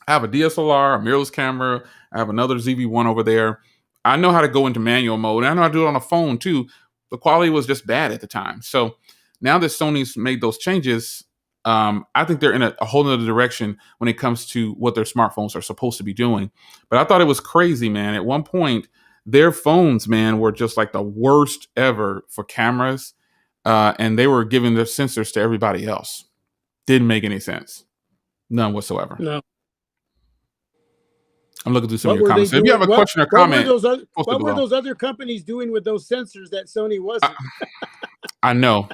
Speaker 1: I have a DSLR, a mirrorless camera. I have another ZV-1 over there. I know how to go into manual mode. And I know how to do it on a phone too. The quality was just bad at the time. So now that Sony's made those changes, I think they're in a whole other direction when it comes to what their smartphones are supposed to be doing. But I thought it was crazy, man. At one point, their phones, man, were just like the worst ever for cameras. And they were giving their sensors to everybody else. Didn't make any sense. None whatsoever.
Speaker 2: No.
Speaker 1: I'm looking through some
Speaker 2: What
Speaker 1: of your
Speaker 2: were they
Speaker 1: comments. So if you
Speaker 2: doing?
Speaker 1: have a question or comment, post it
Speaker 2: What were
Speaker 1: below.
Speaker 2: those other companies doing with those sensors that Sony wasn't?
Speaker 1: I know.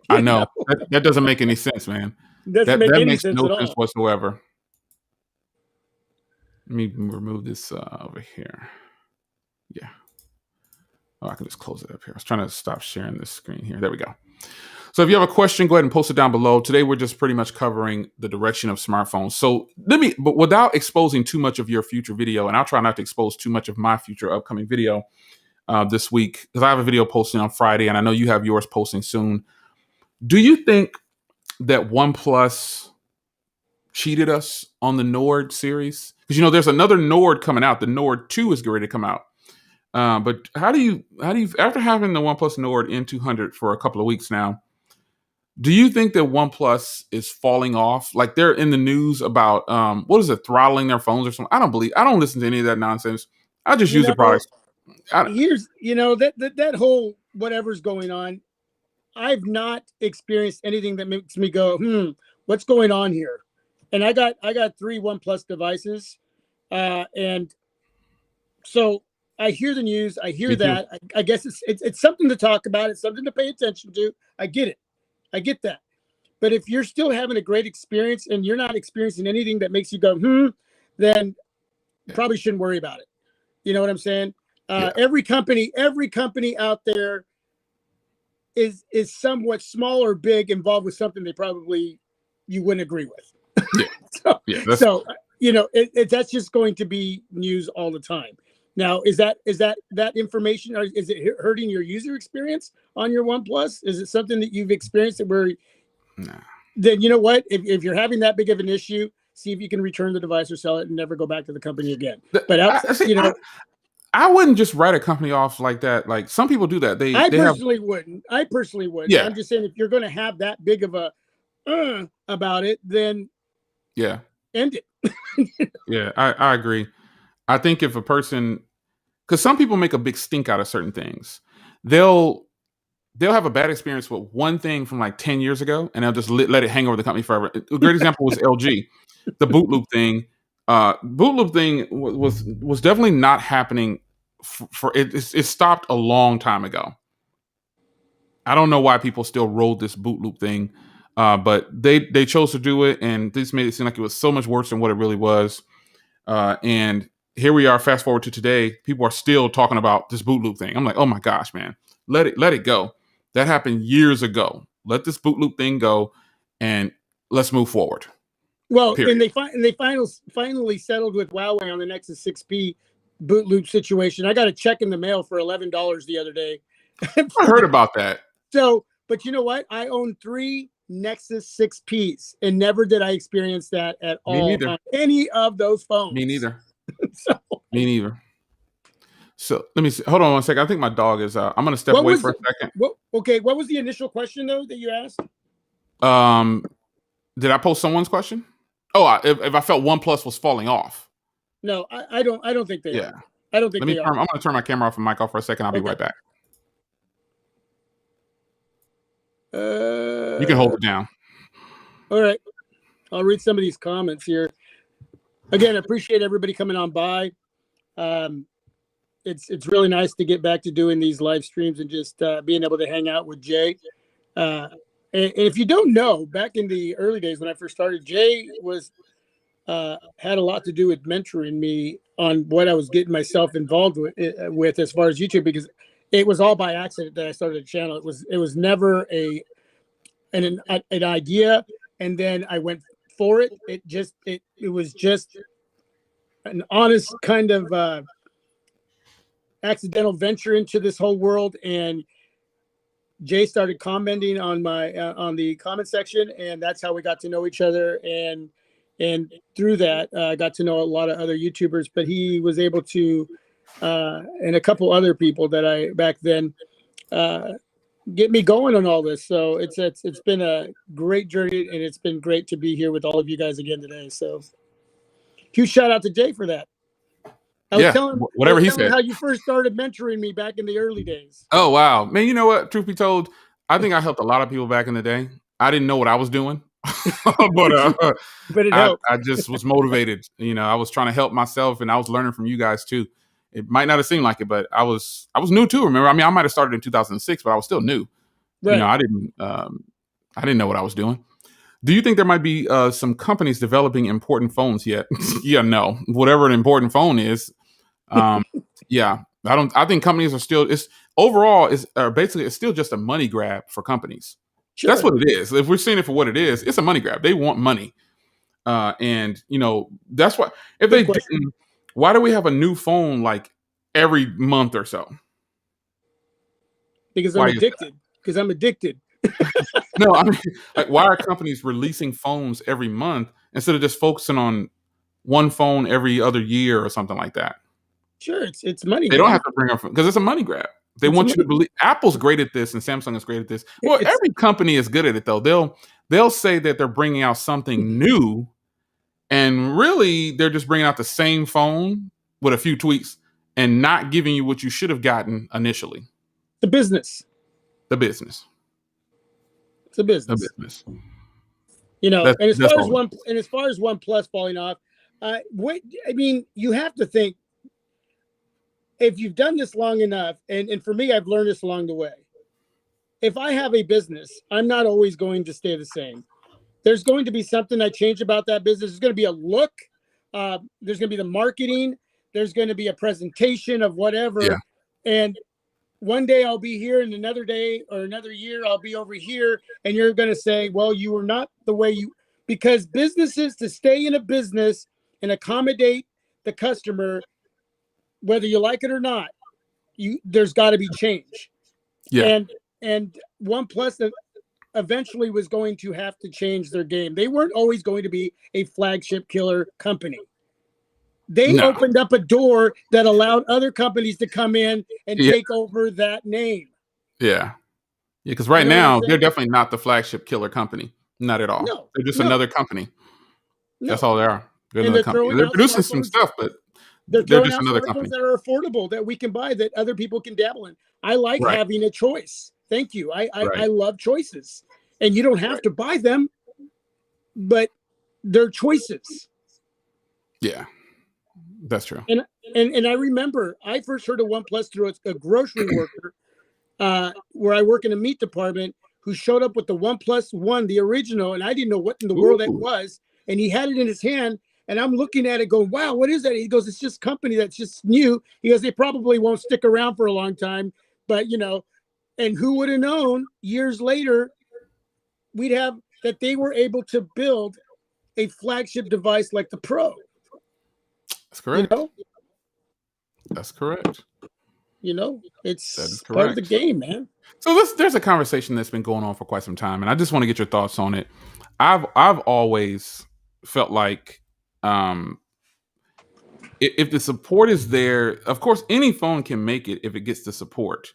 Speaker 1: I know. That doesn't make any sense, man.
Speaker 2: Doesn't
Speaker 1: That
Speaker 2: make any
Speaker 1: makes
Speaker 2: sense
Speaker 1: no
Speaker 2: at
Speaker 1: sense
Speaker 2: all.
Speaker 1: whatsoever. Let me remove this over here. Yeah. Oh, I can just close it up here. I was trying to stop sharing this screen here. There we go. So if you have a question, go ahead and post it down below. Today, we're just pretty much covering the direction of smartphones. So but without exposing too much of your future video, and I'll try not to expose too much of my future upcoming video this week, because I have a video posting on Friday, and I know you have yours posting soon. Do you think that OnePlus cheated us on the Nord series? Because there's another Nord coming out. The Nord 2 is ready to come out. But how do you after having the OnePlus Nord N200 for a couple of weeks now, do you think that OnePlus is falling off? Like they're in the news about what is it, throttling their phones or something? I don't listen to any of that nonsense. I just
Speaker 2: You
Speaker 1: use the
Speaker 2: know,
Speaker 1: products.
Speaker 2: here's that whole whatever's going on. I've not experienced anything that makes me go, what's going on here? And I got 3 OnePlus devices, and so I hear the news. I hear
Speaker 1: Me too.
Speaker 2: that. I guess it's something to talk about. It's something to pay attention to. I get it. I get that. But if you're still having a great experience and you're not experiencing anything that makes you go, then
Speaker 1: Yeah.
Speaker 2: probably shouldn't worry about it. You know what I'm saying? Every company out there is somewhat small or big involved with something they probably you wouldn't agree with.
Speaker 1: Yeah.
Speaker 2: So that's just going to be news all the time. Now, is that information, or is it hurting your user experience on your OnePlus? Is it something that you've experienced where then you know what? If you're having that big of an issue, see if you can return the device or sell it and never go back to the company again. But
Speaker 1: I wouldn't just write a company off like that. Like some people do that.
Speaker 2: I personally wouldn't.
Speaker 1: Yeah.
Speaker 2: I'm just saying, if you're going to have that big of a about it, then end it.
Speaker 1: Yeah, I agree. I think if a person, because some people make a big stink out of certain things, they'll have a bad experience with one thing from like 10 years ago, and they'll just let it hang over the company forever. A great example was LG, the boot loop thing. Boot loop thing was definitely not happening for it. It stopped a long time ago. I don't know why people still rolled this boot loop thing, but they chose to do it, and this made it seem like it was so much worse than what it really was. And here we are, fast forward to today, people are still talking about this boot loop thing. I'm like, oh my gosh, man, let it go. That happened years ago. Let this boot loop thing go, and let's move forward.
Speaker 2: Well, period. And they finally settled with Huawei on the Nexus 6P boot loop situation. I got a check in the mail for $11 the other day.
Speaker 1: I heard about that.
Speaker 2: So, but you know what? I own 3 Nexus 6Ps, and never did I experience that at all on any of those phones.
Speaker 1: Me neither. Me neither. So let me see. Hold on one second. I think my dog is. I'm going to step away for a second.
Speaker 2: What was the initial question though that you asked?
Speaker 1: Did I post someone's question? Oh, if I felt OnePlus was falling off.
Speaker 2: No, I don't think they are. I don't think they are.
Speaker 1: I'm going to turn my camera off and mic off for a second. I'll be right back. You can hold it down.
Speaker 2: All right. I'll read some of these comments here. Again, I appreciate everybody coming on by. It's really nice to get back to doing these live streams and just being able to hang out with Jay. And if you don't know, back in the early days when I first started, Jay had a lot to do with mentoring me on what I was getting myself involved with as far as YouTube, because it was all by accident that I started a channel. It was never an idea, and then I went for it. It was just an honest kind of accidental venture into this whole world. And Jay started commenting on my on the comment section, and that's how we got to know each other. And through that, I got to know a lot of other YouTubers. But he was able to, and a couple other people that I back then, get me going on all this. So it's been a great journey, and it's been great to be here with all of you guys again today. So huge shout out to Jay for that. I was telling
Speaker 1: whatever he said.
Speaker 2: How you first started mentoring me back in the early days.
Speaker 1: Oh wow, man! You know what? Truth be told, I think I helped a lot of people back in the day. I didn't know what I was doing, but
Speaker 2: it helped.
Speaker 1: I just was motivated. I was trying to help myself, and I was learning from you guys too. It might not have seemed like it, but I was new too. Remember, I mean, I might have started in 2006, but I was still new. Right. I didn't know what I was doing. Do you think there might be some companies developing important phones yet? Yeah, no. Whatever an important phone is, yeah. I think companies are still. Basically it's still just a money grab for companies. Sure. That's what it is. If we're seeing it for what it is, it's a money grab. They want money, and that's why. If they didn't, why do we have a new phone like every month or so?
Speaker 2: Because I'm addicted. Because I'm addicted.
Speaker 1: No, I mean, like, why are companies releasing phones every month instead of just focusing on one phone every other year or something like that?
Speaker 2: Sure, it's money.
Speaker 1: They don't have to bring up because it's a money grab. They want you to believe. Apple's great at this, and Samsung is great at this. Well, every company is good at it though. They'll say that they're bringing out something new, and really they're just bringing out the same phone with a few tweaks and not giving you what you should have gotten initially.
Speaker 2: The business.
Speaker 1: The business.
Speaker 2: It's a business.
Speaker 1: The business.
Speaker 2: And as far as OnePlus falling off, you have to think, if you've done this long enough, and for me, I've learned this along the way. If I have a business, I'm not always going to stay the same. There's going to be something I change about that business. There's going to be a look. There's going to be the marketing. there's going to be a presentation of whatever.
Speaker 1: Yeah.
Speaker 2: And one day I'll be here, and another day or another year I'll be over here, and you're going to say, well, you were not the way you, because businesses, to stay in a business and accommodate the customer, whether you like it or not, there's got to be change.
Speaker 1: Yeah.
Speaker 2: And OnePlus eventually was going to have to change their game. They weren't always going to be a flagship killer company. They opened up a door that allowed other companies to come in and take over that name.
Speaker 1: Yeah. Yeah, because right now they're definitely not the flagship killer company. Not at all.
Speaker 2: No,
Speaker 1: they're just another company.
Speaker 2: No.
Speaker 1: That's all they are. They're another company. They're producing some stuff, but they're just another company
Speaker 2: that are affordable that we can buy that other people can dabble in. I like having a choice. Thank you. I love choices, and you don't have to buy them, but they're choices.
Speaker 1: Yeah, that's true.
Speaker 2: And I remember I first heard of OnePlus through a grocery worker where I work in a meat department, who showed up with the OnePlus One, the original, and I didn't know what in the world that was. And he had it in his hand, and I'm looking at it going, wow, what is that? He goes, it's just company that's just new. He goes, they probably won't stick around for a long time, but and who would have known years later we'd have that they were able to build a flagship device like the Pro.
Speaker 1: That's correct. That's correct.
Speaker 2: It's part of the game, man.
Speaker 1: So there's a conversation that's been going on for quite some time, and I just want to get your thoughts on it. I've always felt like if the support is there, of course, any phone can make it if it gets the support.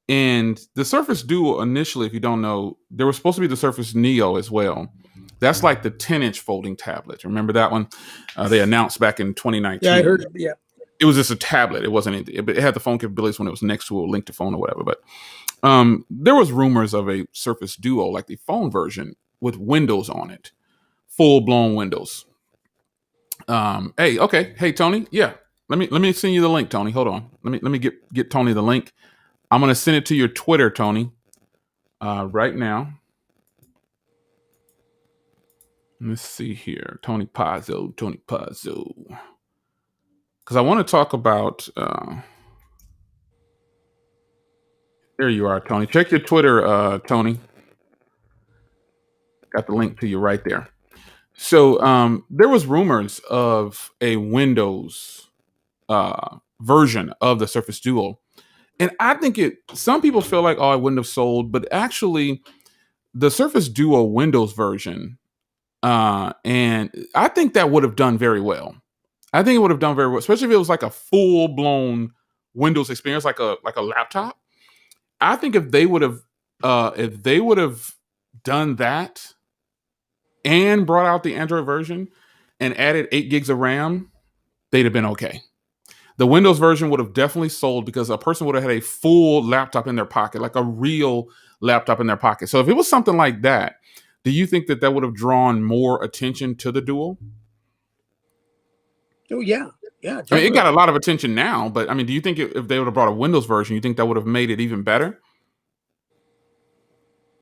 Speaker 1: And the Surface Duo initially, if you don't know, there was supposed to be the Surface Neo as well. That's like the 10-inch folding tablet. Remember that one? They announced back in 2019.
Speaker 2: Yeah, I heard it. Yeah.
Speaker 1: It was just a tablet. It wasn't anything. It had the phone capabilities when it was next to a link to phone or whatever. But there was rumors of a Surface Duo, like the phone version, with Windows on it, full-blown Windows. Hey, Tony. Yeah, let me send you the link, Tony. Hold on. Let me get Tony the link. I'm gonna send it to your Twitter, Tony, right now. Let's see here, Tony Pazzo. Because I want to talk about. There you are, Tony. Check your Twitter, Tony. Got the link to you right there. So there was rumors of a Windows version of the Surface Duo. And I think some people feel like, oh, it wouldn't have sold, but actually the Surface Duo Windows version, and I think that would have done very well. I think it would have done very well, especially if it was like a full-blown Windows experience, like a laptop. I think if they would have done that and brought out the Android version and added 8 gigs of RAM, they'd have been okay. The Windows version would have definitely sold because a person would have had a full laptop in their pocket, like a real laptop in their pocket. So if it was something like that, do you think that would have drawn more attention to the Duo?
Speaker 2: Oh, yeah. Yeah.
Speaker 1: I mean, it got a lot of attention now, but I mean, do you think if they would have brought a Windows version, you think that would have made it even better?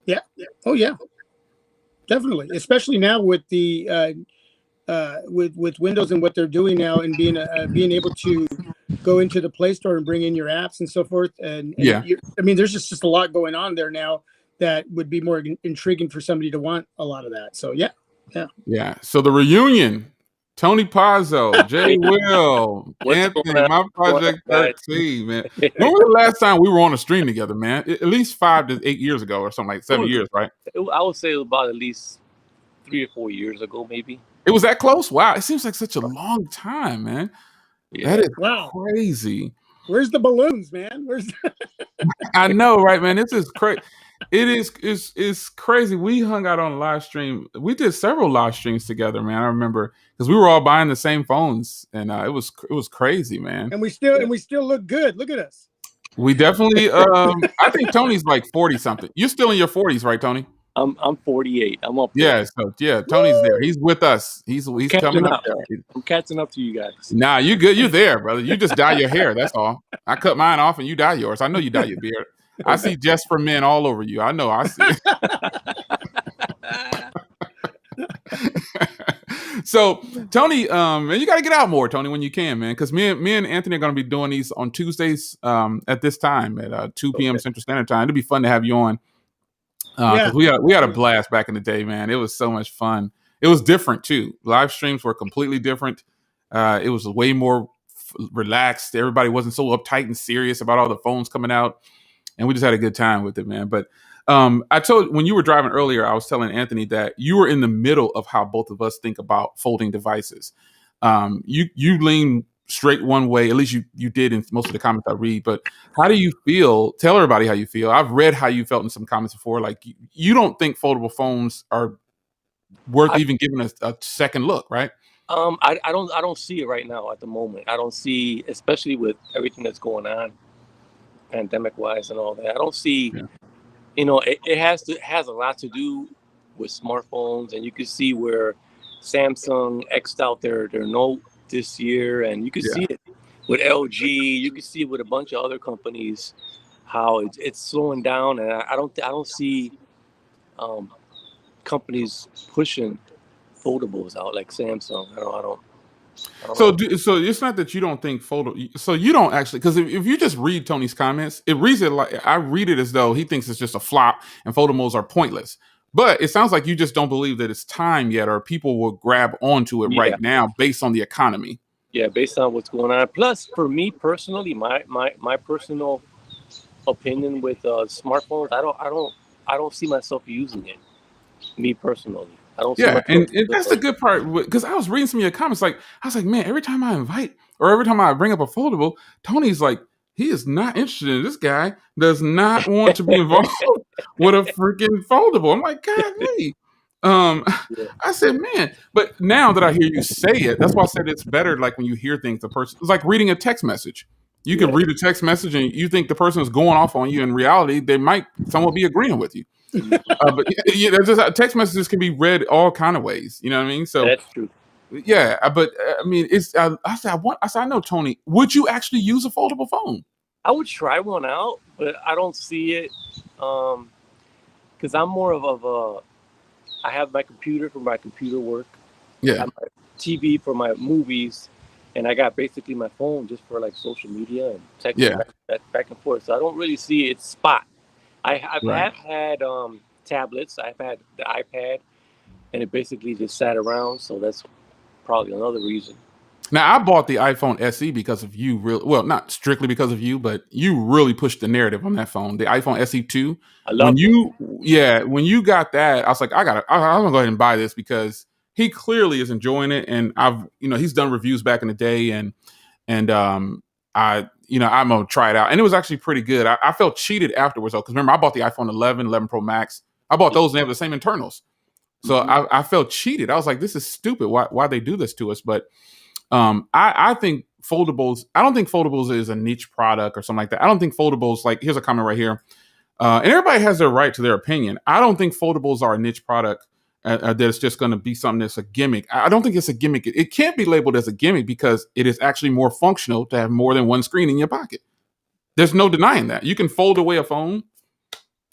Speaker 2: Yeah. Oh, yeah. Definitely. Especially now with the with Windows and what they're doing now, and being able to go into the Play Store and bring in your apps and so forth. And I mean, there's just a lot going on there now that would be more intriguing for somebody to want a lot of that. So yeah.
Speaker 1: So the reunion, Tony Pazzo, Jay Will, Anthony, my Project 13, man. When was the last time we were on a stream together, man? At least 5 to 8 years ago, or something like 7 years, right?
Speaker 3: I would say it was about at least 3 or 4 years ago, maybe.
Speaker 1: It was that close? Wow, it seems like such a long time, man. Yeah. That is crazy.
Speaker 2: Where's the balloons, man?
Speaker 1: I know, right, man? This is crazy. It's crazy. We hung out on a live stream. We did several live streams together, man. I remember because we were all buying the same phones, and it was crazy, man.
Speaker 2: And we still look good. Look at us.
Speaker 1: We definitely. I think Tony's like 40 something. You're still in your 40s, right, Tony?
Speaker 3: I'm 48. I'm up there.
Speaker 1: Tony's there. He's with us. He's coming up there.
Speaker 3: I'm catching up to you guys.
Speaker 1: Nah, you good. You there, brother. You just dye your hair. That's all. I cut mine off and you dye yours. I know you dye your beard. I see Just for Men all over you. I know. I see. So Tony, man, you got to get out more, Tony, when you can, man, because me and Anthony are going to be doing these on Tuesdays at this time at 2 p.m.
Speaker 3: Okay.
Speaker 1: Central Standard Time. It'd be fun to have you on
Speaker 2: Yeah.
Speaker 1: because we had a blast back in the day, man. It was so much fun. It was different too. Live streams were completely different. It was way more relaxed. Everybody wasn't so uptight and serious about all the phones coming out, and we just had a good time with it, man. But I told when you were driving earlier, I was telling Anthony that you were in the middle of how both of us think about folding devices. You lean straight one way, at least you did in most of the comments I read. But how do you feel? Tell everybody how you feel. I've read how you felt in some comments before. Like you don't think foldable phones are worth even giving a second look, right?
Speaker 3: I don't see it right now at the moment. I don't see, especially with everything that's going on, pandemic wise and all that. I don't see.
Speaker 1: Yeah.
Speaker 3: You know, it has a lot to do with smartphones, and you can see where Samsung X'd out their Note this year, and you can see it with LG. You can see it with a bunch of other companies how it's slowing down, and I don't see companies pushing foldables out like Samsung. I don't
Speaker 1: So,
Speaker 3: know.
Speaker 1: so it's not that you don't think So you don't actually, because if you just read Tony's comments, it reads it like I read it as though he thinks it's just a flop and foldables are pointless. But it sounds like you just don't believe that it's time yet, or people will grab onto it right now based on the economy.
Speaker 3: Yeah, based on what's going on. Plus, for me personally, my personal opinion with smartphones, I don't see myself using it. Me personally. I don't see
Speaker 1: Yeah, and
Speaker 3: myself
Speaker 1: that's the good part, because I was reading some of your comments. Like I was like, man, every time I invite or every time I bring up a foldable, Tony's like, he is not interested in this guy. Does not want to be involved with a freaking foldable. I'm like, God, hey. I said, man, but now that I hear you say it, that's why I said it's better. Like when you hear things, the person it's like reading a text message. You can read a text message and you think the person is going off on you. In reality, they might somewhat be agreeing with you. But yeah, there's just, text messages can be read all kind of ways. You know what I mean? So
Speaker 3: that's true.
Speaker 1: yeah, but I mean, it's. I said, I know, Tony. Would you actually use a foldable phone?
Speaker 3: I would try one out, but I don't see it because I'm more of a. I have my computer for my computer work.
Speaker 1: Yeah.
Speaker 3: I have my TV for my movies, and I got basically my phone just for like social media and texting back and forth. So I don't really see its spot. I've had tablets. I've had the iPad, and it basically just sat around. So that's probably another reason.
Speaker 1: Now I bought the iPhone SE because of you. Well, not strictly because of you, but you really pushed the narrative on that phone. The iPhone SE 2.
Speaker 3: I love it.
Speaker 1: When you got that, I was like, I'm gonna go ahead and buy this because he clearly is enjoying it, and he's done reviews back in the day, and I'm gonna try it out, and it was actually pretty good. I felt cheated afterwards though, because remember I bought the iPhone 11 Pro Max. I bought those and they have the same internals, so I felt cheated. I was like, this is stupid. Why they do this to us? But I think foldables. I don't think foldables is a niche product or something like that. I don't think foldables. Like here's a comment right here, and everybody has their right to their opinion. I don't think foldables are a niche product. That's just going to be something that's a gimmick. I don't think it's a gimmick. It can't be labeled as a gimmick because it is actually more functional to have more than one screen in your pocket. There's no denying that. You can fold away a phone.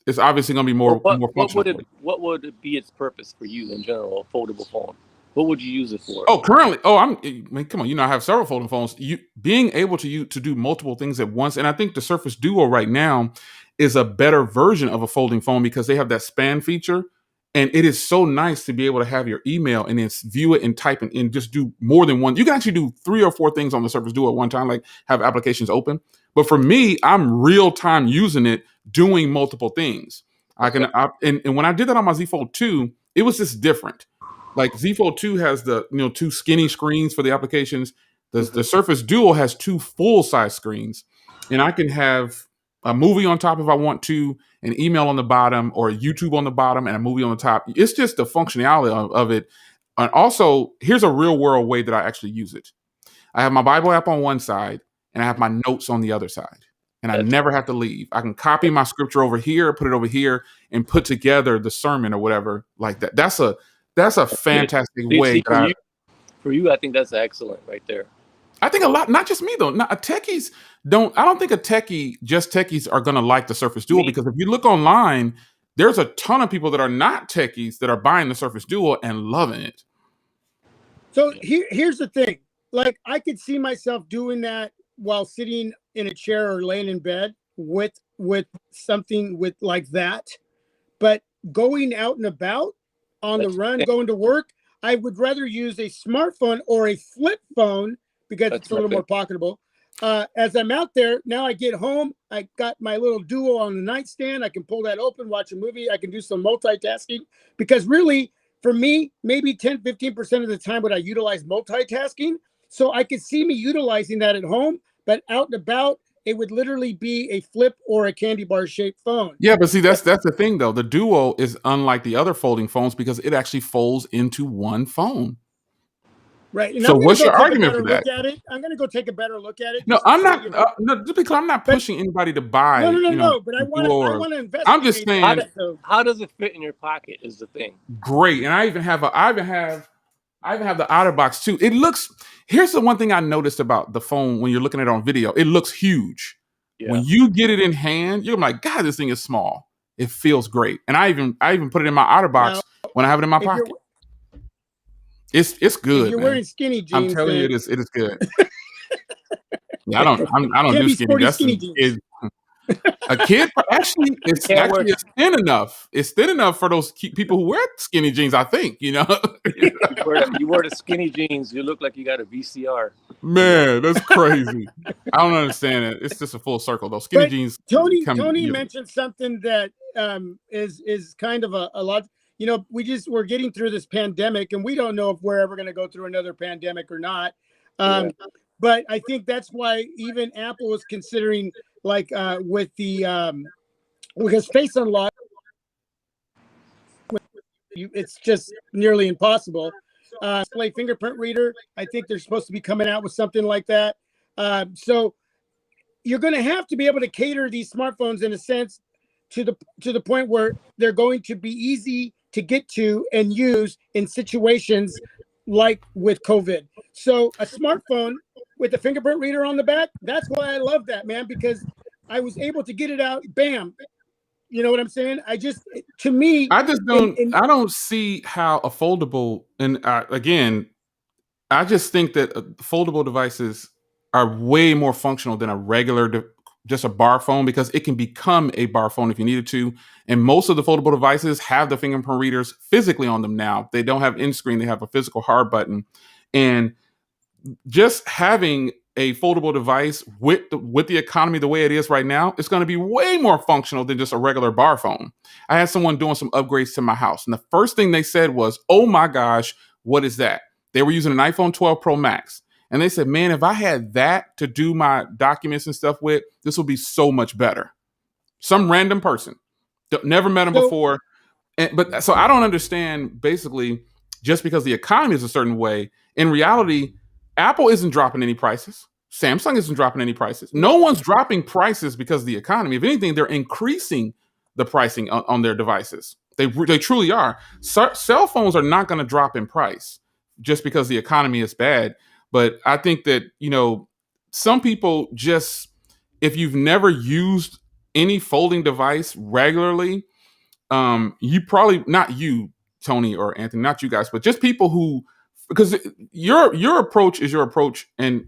Speaker 1: It's obviously going to be more functional.
Speaker 3: What would be its purpose for you in general? A foldable phone. What would you use it for?
Speaker 1: Oh, currently, come on. I have several folding phones. Being able to do multiple things at once, and I think the Surface Duo right now is a better version of a folding phone because they have that span feature. And it is so nice to be able to have your email and then view it and type and just do more than one. You can actually do 3 or 4 things on the Surface Duo at one time, like have applications open. But for me, I'm real time using it, doing multiple things. And when I did that on my Z Fold 2, it was just different. Like Z Fold 2 has the 2 skinny screens for the applications. The Surface Duo has 2 full size screens, and I can have a movie on top if I want to, an email on the bottom, or YouTube on the bottom and a movie on the top. It's just the functionality of it. And also, here's a real world way that I actually use it. I have my Bible app on one side and I have my notes on the other side. And I never have to leave. I can copy my scripture over here, put it over here, and put together the sermon or whatever like that. That's a fantastic way.
Speaker 3: For you, I think that's excellent right there.
Speaker 1: I think a lot, not just me though. Techies don't. I don't think techies are going to like the Surface Duo, because if you look online, there's a ton of people that are not techies that are buying the Surface Duo and loving it.
Speaker 2: So here's the thing. Like, I could see myself doing that while sitting in a chair or laying in bed with something with like that. But going out and about on the run, going to work, I would rather use a smartphone or a flip phone because it's a little more pocketable. As I'm out there, now I get home, I got my little Duo on the nightstand. I can pull that open, watch a movie. I can do some multitasking because really, for me, maybe 10, 15% of the time would I utilize multitasking. So I could see me utilizing that at home, but out and about, it would literally be a flip or a candy bar shaped phone.
Speaker 1: Yeah, but see, that's the thing though. The Duo is unlike the other folding phones because it actually folds into one phone.
Speaker 2: Right. And
Speaker 1: so what's your argument for that?
Speaker 2: I'm going to go take a better look at it.
Speaker 1: No, I'm not. No, just because I'm not pushing anybody to buy.
Speaker 2: No. But I want to invest.
Speaker 1: I'm just saying.
Speaker 3: How does it fit in your pocket? Is the thing.
Speaker 1: Great, and I even have the outer box too. It looks. Here's the one thing I noticed about the phone when you're looking at it on video. It looks huge. Yeah. When you get it in hand, you're like, God, this thing is small. It feels great, and I even put it in my outer box when I have it in my pocket. It's good.
Speaker 2: If you're wearing skinny jeans.
Speaker 1: I'm telling you, it is good. Yeah, I don't do skinny. That's
Speaker 2: skinny jeans.
Speaker 1: A kid actually it's thin enough. It's thin enough for those people who wear skinny jeans. I think you
Speaker 3: wear the skinny jeans. You look like you got a VCR.
Speaker 1: Man, that's crazy. I don't understand it. It's just a full circle though. Skinny jeans.
Speaker 2: Tony mentioned something that is kind of a lot. You know, we're getting through this pandemic, and we don't know if we're ever going to go through another pandemic or not. But I think that's why even Apple is considering, like, with because Face Unlock, it's just nearly impossible. Display fingerprint reader, I think they're supposed to be coming out with something like that. So you're going to have to be able to cater these smartphones in a sense to the point where they're going to be easy to get to and use in situations like with COVID. So a smartphone with a fingerprint reader on the back, that's why I love that, man, because I was able to get it out, bam. You know what I'm saying? I just
Speaker 1: I don't see how a foldable, and again, I just think that foldable devices are way more functional than a regular just a bar phone, because it can become a bar phone if you needed to. And most of the foldable devices have the fingerprint readers physically on them now. They don't have in-screen, they have a physical hard button. And just having a foldable device with the economy the way it is right now, it's going to be way more functional than just a regular bar phone. I had someone doing some upgrades to my house, and the first thing they said was, oh my gosh, what is that? They were using an iPhone 12 Pro Max. And they said, man, if I had that to do my documents and stuff with, this would be so much better. Some random person. Never met him before. But so I don't understand, basically, just because the economy is a certain way, in reality, Apple isn't dropping any prices. Samsung isn't dropping any prices. No one's dropping prices because of the economy. If anything, they're increasing the pricing on their devices. They truly are. Cell phones are not going to drop in price just because the economy is bad. But I think that, some people just, if you've never used any folding device regularly, you probably, not you, Tony or Anthony, not you guys, but just people who, because your approach is your approach, and,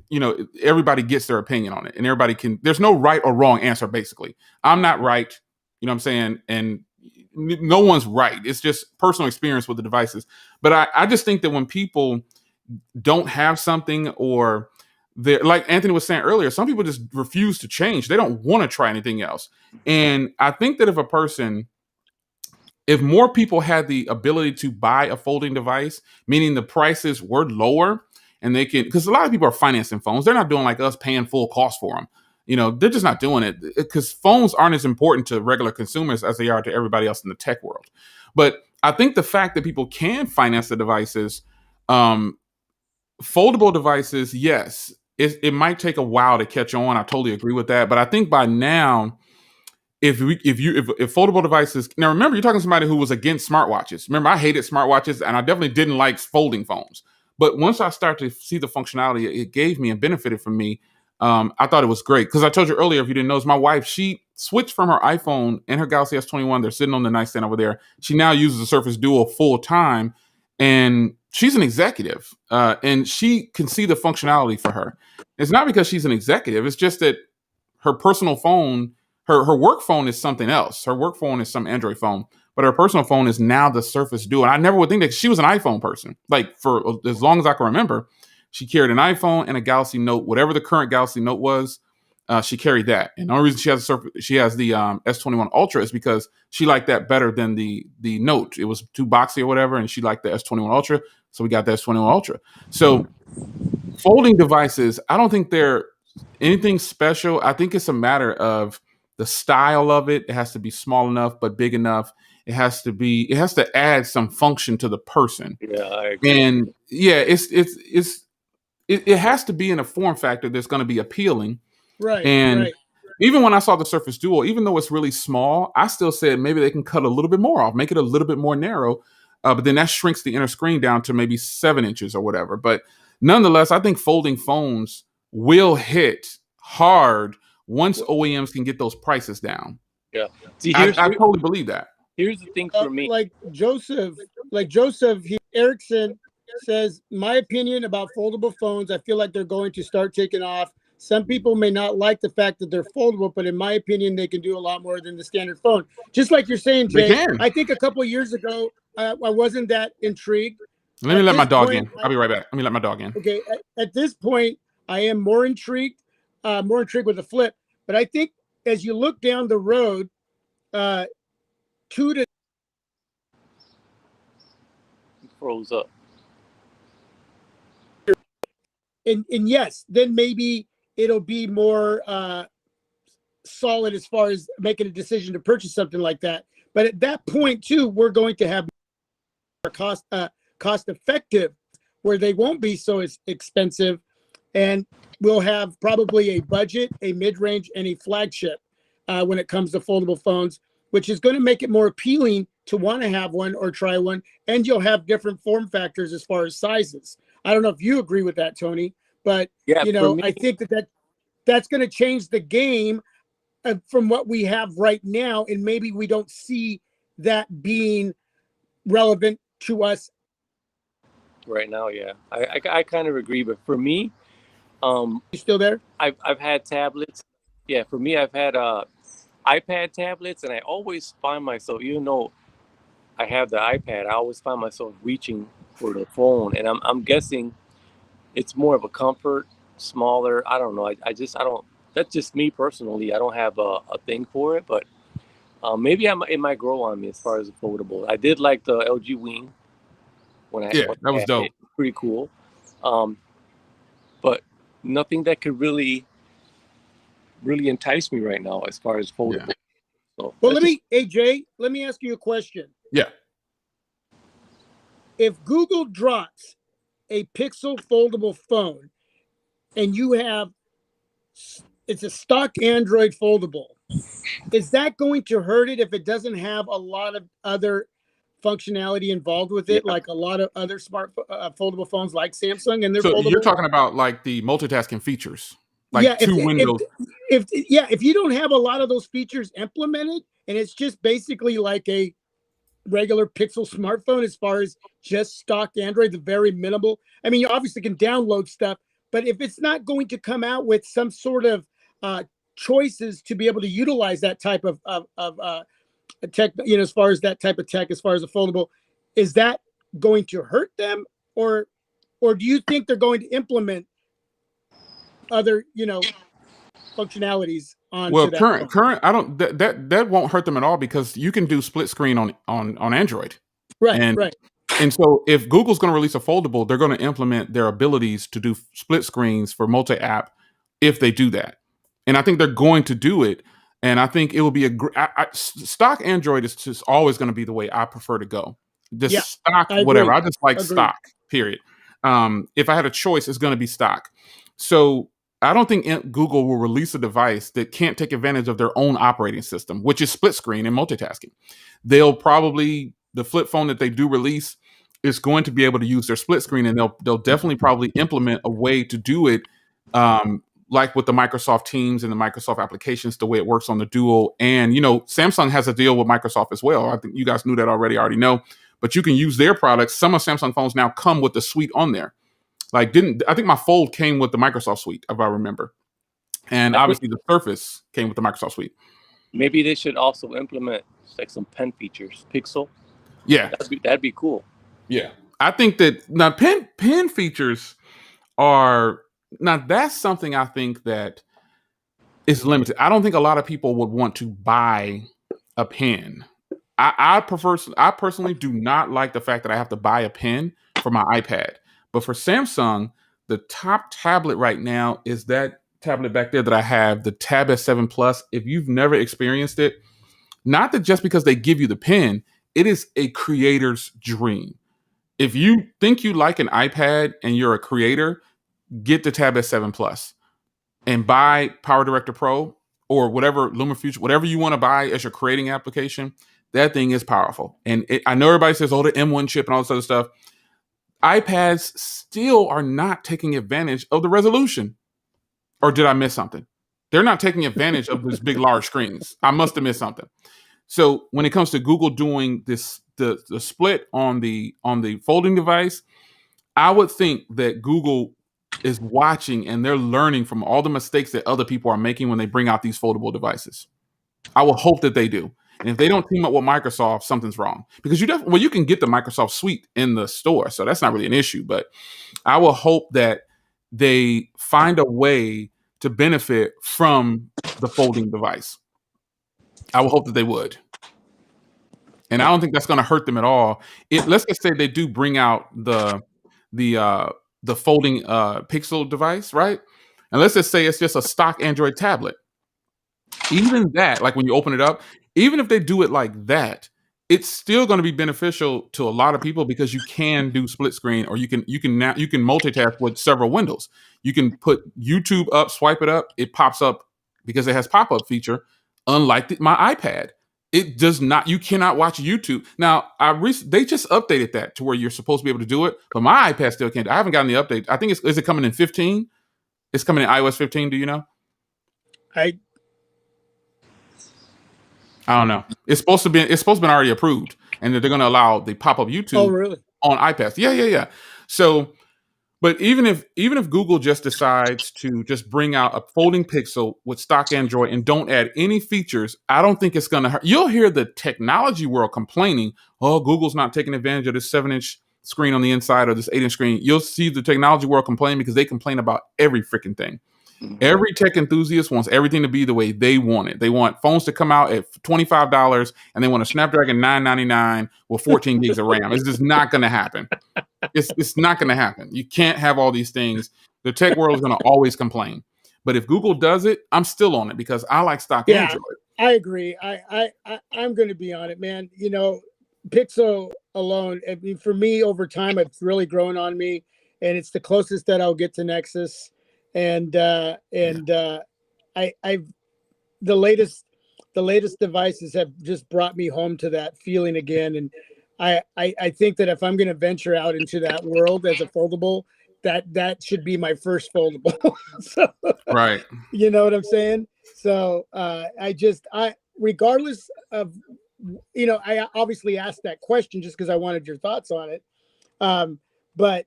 Speaker 1: everybody gets their opinion on it, and everybody there's no right or wrong answer, basically. I'm not right, you know what I'm saying? And no one's right. It's just personal experience with the devices. But I just think that when people don't have something, or they're, like Anthony was saying earlier, some people just refuse to change. They don't want to try anything else. And I think that if more people had the ability to buy a folding device, meaning the prices were lower, and they can, because a lot of people are financing phones. They're not doing like us, paying full cost for them. They're just not doing it because phones aren't as important to regular consumers as they are to everybody else in the tech world. But I think the fact that people can finance the devices, foldable devices, yes, it might take a while to catch on. I totally agree with that. But I think by now, if foldable devices, now remember, you're talking to somebody who was against smartwatches. Remember, I hated smartwatches, and I definitely didn't like folding phones. But once I started to see the functionality it gave me and benefited from me, I thought it was great. Because I told you earlier, if you didn't know, my wife, she switched from her iPhone and her Galaxy S21. They're sitting on the nightstand over there. She now uses the Surface Duo full time. and she's an executive, and she can see the functionality for her. It's not because she's an executive. It's just that her personal phone, her work phone is something else. Her work phone is some Android phone, but her personal phone is now the Surface Duo. And I never would think that she was an iPhone person. Like for as long as I can remember, she carried an iPhone and a Galaxy Note, whatever the current Galaxy Note was. She carried that, and the only reason she has the S21 Ultra is because she liked that better than the Note. It was too boxy or whatever, and she liked the S21 Ultra, so we got the S21 Ultra. So folding devices, I don't think they're anything special. I think it's a matter of the style of it. It has to be small enough but big enough. It has to add some function to the person.
Speaker 3: Yeah, I agree.
Speaker 1: And yeah, it has to be in a form factor that's going to be appealing.
Speaker 2: Right.
Speaker 1: And
Speaker 2: right.
Speaker 1: even when I saw the Surface Duo, even though it's really small, I still said maybe they can cut a little bit more off, make it a little bit more narrow. But then that shrinks the inner screen down to maybe 7 inches or whatever. But nonetheless, I think folding phones will hit hard once OEMs can get those prices down.
Speaker 3: Yeah. See,
Speaker 1: I totally believe that.
Speaker 3: Here's the thing for me.
Speaker 2: Like Joseph Erickson says, my opinion about foldable phones, I feel like they're going to start taking off. Some people may not like the fact that they're foldable, but in my opinion, they can do a lot more than the standard phone. Just like you're saying, Jay, I think a couple of years ago, I wasn't that intrigued.
Speaker 1: Let me let my dog in. I'll be right back. Let me let my dog in.
Speaker 2: Okay. At this point, I am more intrigued with the Flip. But I think as you look down the road, 2 to
Speaker 3: froze up.
Speaker 2: And yes, then maybe it'll be more solid as far as making a decision to purchase something like that. But at that point too, we're going to have cost effective, where they won't be so expensive, and we'll have probably a budget, a mid-range, and a flagship when it comes to foldable phones, which is going to make it more appealing to want to have one or try one. And you'll have different form factors as far as sizes. I don't know if you agree with that, Tony, but
Speaker 3: yeah,
Speaker 2: I think that's going to change the game from what we have right now, and maybe we don't see that being relevant to us
Speaker 3: right now. Yeah, I kind of agree, but for me,
Speaker 2: you still there?
Speaker 3: I've had tablets. Yeah, for me, I've had iPad tablets, and I always find myself, even though I have the iPad, I always find myself reaching for the phone, and I'm guessing it's more of a comfort, smaller. I don't know. I don't. That's just me personally. I don't have a thing for it, but maybe it might grow on me as far as a foldable. I did like the LG Wing when
Speaker 1: that was dope.
Speaker 3: It. Pretty cool, but nothing that could really entice me right now as far as foldable.
Speaker 1: Yeah.
Speaker 3: So,
Speaker 2: well, Jay, let me ask you a question.
Speaker 1: Yeah.
Speaker 2: If Google drops a Pixel foldable phone and you have, it's a stock Android foldable, is that going to hurt it if it doesn't have a lot of other functionality involved with it, like a lot of other smart foldable phones like Samsung and their foldable?
Speaker 1: You're talking about like the multitasking features, like windows.
Speaker 2: If you don't have a lot of those features implemented, and it's just basically like a regular Pixel smartphone as far as just stock Android, the very minimal. I mean, you obviously can download stuff, but if it's not going to come out with some sort of choices to be able to utilize that type of tech, as far as that type of tech, as far as a foldable, is that going to hurt them, or do you think they're going to implement other, functionalities on?
Speaker 1: Well, current, I don't that won't hurt them at all, because you can do split screen on Android.
Speaker 2: Right.
Speaker 1: And so if Google's going to release a foldable, they're going to implement their abilities to do split screens for multi-app if they do that. And I think they're going to do it. And I think it will be stock Android is just always going to be the way I prefer to go. Stock, whatever. I just like stock, period. If I had a choice, it's going to be stock. So I don't think Google will release a device that can't take advantage of their own operating system, which is split screen and multitasking. They'll probably, the flip phone that they do release is going to be able to use their split screen, and they'll definitely probably implement a way to do it like with the Microsoft Teams and the Microsoft applications, the way it works on the Duo. And, Samsung has a deal with Microsoft as well. I think you guys knew that already, I already know. But you can use their products. Some of Samsung phones now come with the suite on there. I think my Fold came with the Microsoft suite, if I remember. And obviously the Surface came with the Microsoft suite.
Speaker 3: Maybe they should also implement like some pen features. Pixel.
Speaker 1: Yeah.
Speaker 3: That'd be cool.
Speaker 1: Yeah. I think that now pen features are that's something I think that is limited. I don't think a lot of people would want to buy a pen. I personally do not like the fact that I have to buy a pen for my iPad. But for Samsung, the top tablet right now is that tablet back there that I have, the Tab S7 Plus. If you've never experienced it, not that just because they give you the pen, it is a creator's dream. If you think you like an iPad and you're a creator, get the Tab S7 Plus and buy Power Director Pro or whatever LumaFusion, whatever you want to buy as your creating application. That thing is powerful. And I know everybody says, the M1 chip and all this other stuff. iPads still are not taking advantage of the resolution. Or did I miss something? They're not taking advantage of these big, large screens. I must have missed something. So when it comes to Google doing this, the split on the folding device, I would think that Google is watching and they're learning from all the mistakes that other people are making when they bring out these foldable devices. I will hope that they do. And if they don't team up with Microsoft, something's wrong. Because you can get the Microsoft suite in the store, so that's not really an issue. But I will hope that they find a way to benefit from the folding device. I will hope that they would. And I don't think that's going to hurt them at all. Let's just say they do bring out the folding Pixel device, right? And let's just say it's just a stock Android tablet. Even that, like when you open it up, even if they do it like that, it's still going to be beneficial to a lot of people because you can do split screen, or you can multitask with several windows. You can put YouTube up, swipe it up, it pops up because it has pop-up feature. Unlike my iPad, it does not. You cannot watch YouTube now. They just updated that to where you're supposed to be able to do it, but my iPad still can't. I haven't gotten the update. I think is it coming in 15? It's coming in iOS 15. Do you know? I don't know. It's supposed to be already approved, and that they're going to allow the pop-up YouTube on iPads. Yeah. So, but even if Google just decides to just bring out a folding Pixel with stock Android and don't add any features, I don't think it's going to hurt. You'll hear the technology world complaining, "Oh, Google's not taking advantage of this 7-inch screen on the inside or this 8-inch screen." You'll see the technology world complain because they complain about every freaking thing. Every tech enthusiast wants everything to be the way they want it. They want phones to come out at $25 and they want a Snapdragon 999 with 14 gigs of RAM. It's just not going to happen. It's not going to happen. You can't have all these things. The tech world is going to always complain. But if Google does it, I'm still on it because I like stock Android.
Speaker 2: I agree. I'm going to be on it, man. Pixel alone, I mean, for me, over time, it's really grown on me, and it's the closest that I'll get to Nexus. And the latest devices have just brought me home to that feeling again. And I think that if I'm going to venture out into that world as a foldable, that should be my first foldable. So,
Speaker 1: right.
Speaker 2: You know what I'm saying? So regardless of, I obviously asked that question just because I wanted your thoughts on it. But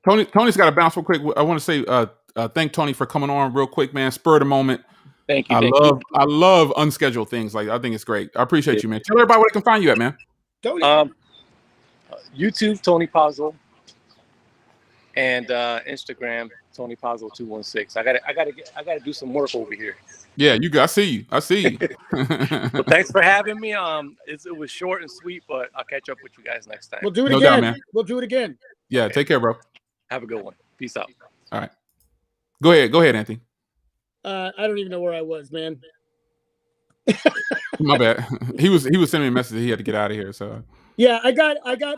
Speaker 1: Tony's got to bounce real quick. I want to say, thank Tony for coming on real quick, man. Spur of the moment.
Speaker 3: Thank you.
Speaker 1: I love unscheduled things. I think it's great. I appreciate you, man. Tell everybody where they can find you at, man.
Speaker 2: Tony.
Speaker 3: YouTube, Tony Pazzo, and Instagram, Tony Pazzo 216. I gotta do some work over here.
Speaker 1: Yeah, I see you.
Speaker 3: Well, thanks for having me. It was short and sweet, but I'll catch up with you guys next time.
Speaker 2: We'll do it again. Man. We'll do it again.
Speaker 1: Yeah, take care, bro.
Speaker 3: Have a good one. Peace out.
Speaker 1: All right. Go ahead, Anthony.
Speaker 2: I don't even know where I was, man.
Speaker 1: My bad. He was sending me a message that he had to get out of here. So
Speaker 2: yeah, I got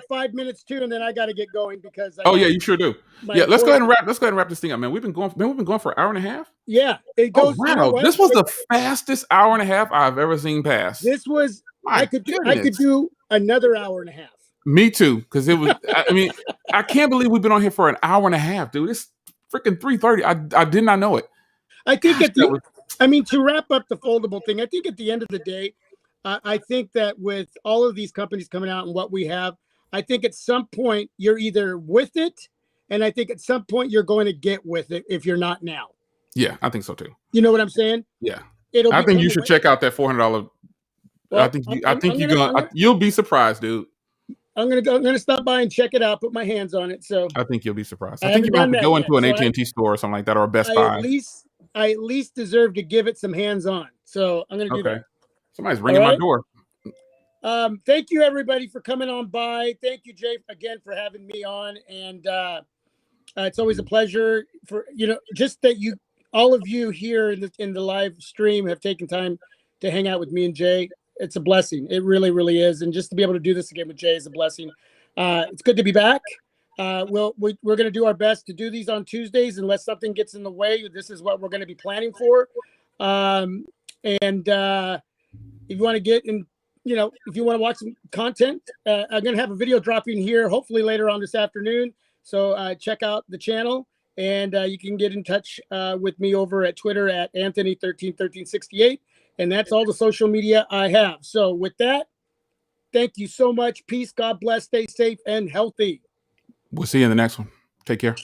Speaker 2: 5 minutes too, and then I got to get going because.
Speaker 1: Yeah, you sure do. Yeah, let's go ahead and wrap this thing up, man. We've been going for an hour and a half.
Speaker 2: Yeah, it goes.
Speaker 1: Oh, wow, this was the fastest hour and a half I've ever seen pass.
Speaker 2: This was. I could do another hour and a half.
Speaker 1: Me too, because it was. I mean, I can't believe we've been on here for an hour and a half, dude. It's freaking 3:30. I did not know it.
Speaker 2: I think to wrap up the foldable thing, I think at the end of the day, I think that with all of these companies coming out and what we have, I think at some point you're either with it, and I think at some point you're going to get with it if you're not now.
Speaker 1: Yeah, I think so too.
Speaker 2: You know what I'm saying?
Speaker 1: Yeah. I think you should check out that $400. Well, I think you'll be surprised, dude.
Speaker 2: I'm gonna stop by and check it out, put my hands on it. So
Speaker 1: I think you'll be surprised. I think you might have to go into an AT&T store or something like that, or a Best Buy.
Speaker 2: I at least deserve to give it some hands on. So I'm gonna do that.
Speaker 1: Somebody's ringing my door.
Speaker 2: Thank you everybody for coming on by. Thank you, Jay, again for having me on. And it's always a pleasure for just that all of you here in the live stream have taken time to hang out with me and Jay. It's a blessing. It really, really is. And just to be able to do this again with Jay is a blessing. It's good to be back. We're going to do our best to do these on Tuesdays unless something gets in the way. This is what we're going to be planning for. And if you want to get in, if you want to watch some content, I'm going to have a video dropping here, hopefully later on this afternoon. So check out the channel, and you can get in touch with me over at Twitter at Anthony131368. And that's all the social media I have. So with that, thank you so much. Peace. God bless. Stay safe and healthy.
Speaker 1: We'll see you in the next one. Take care.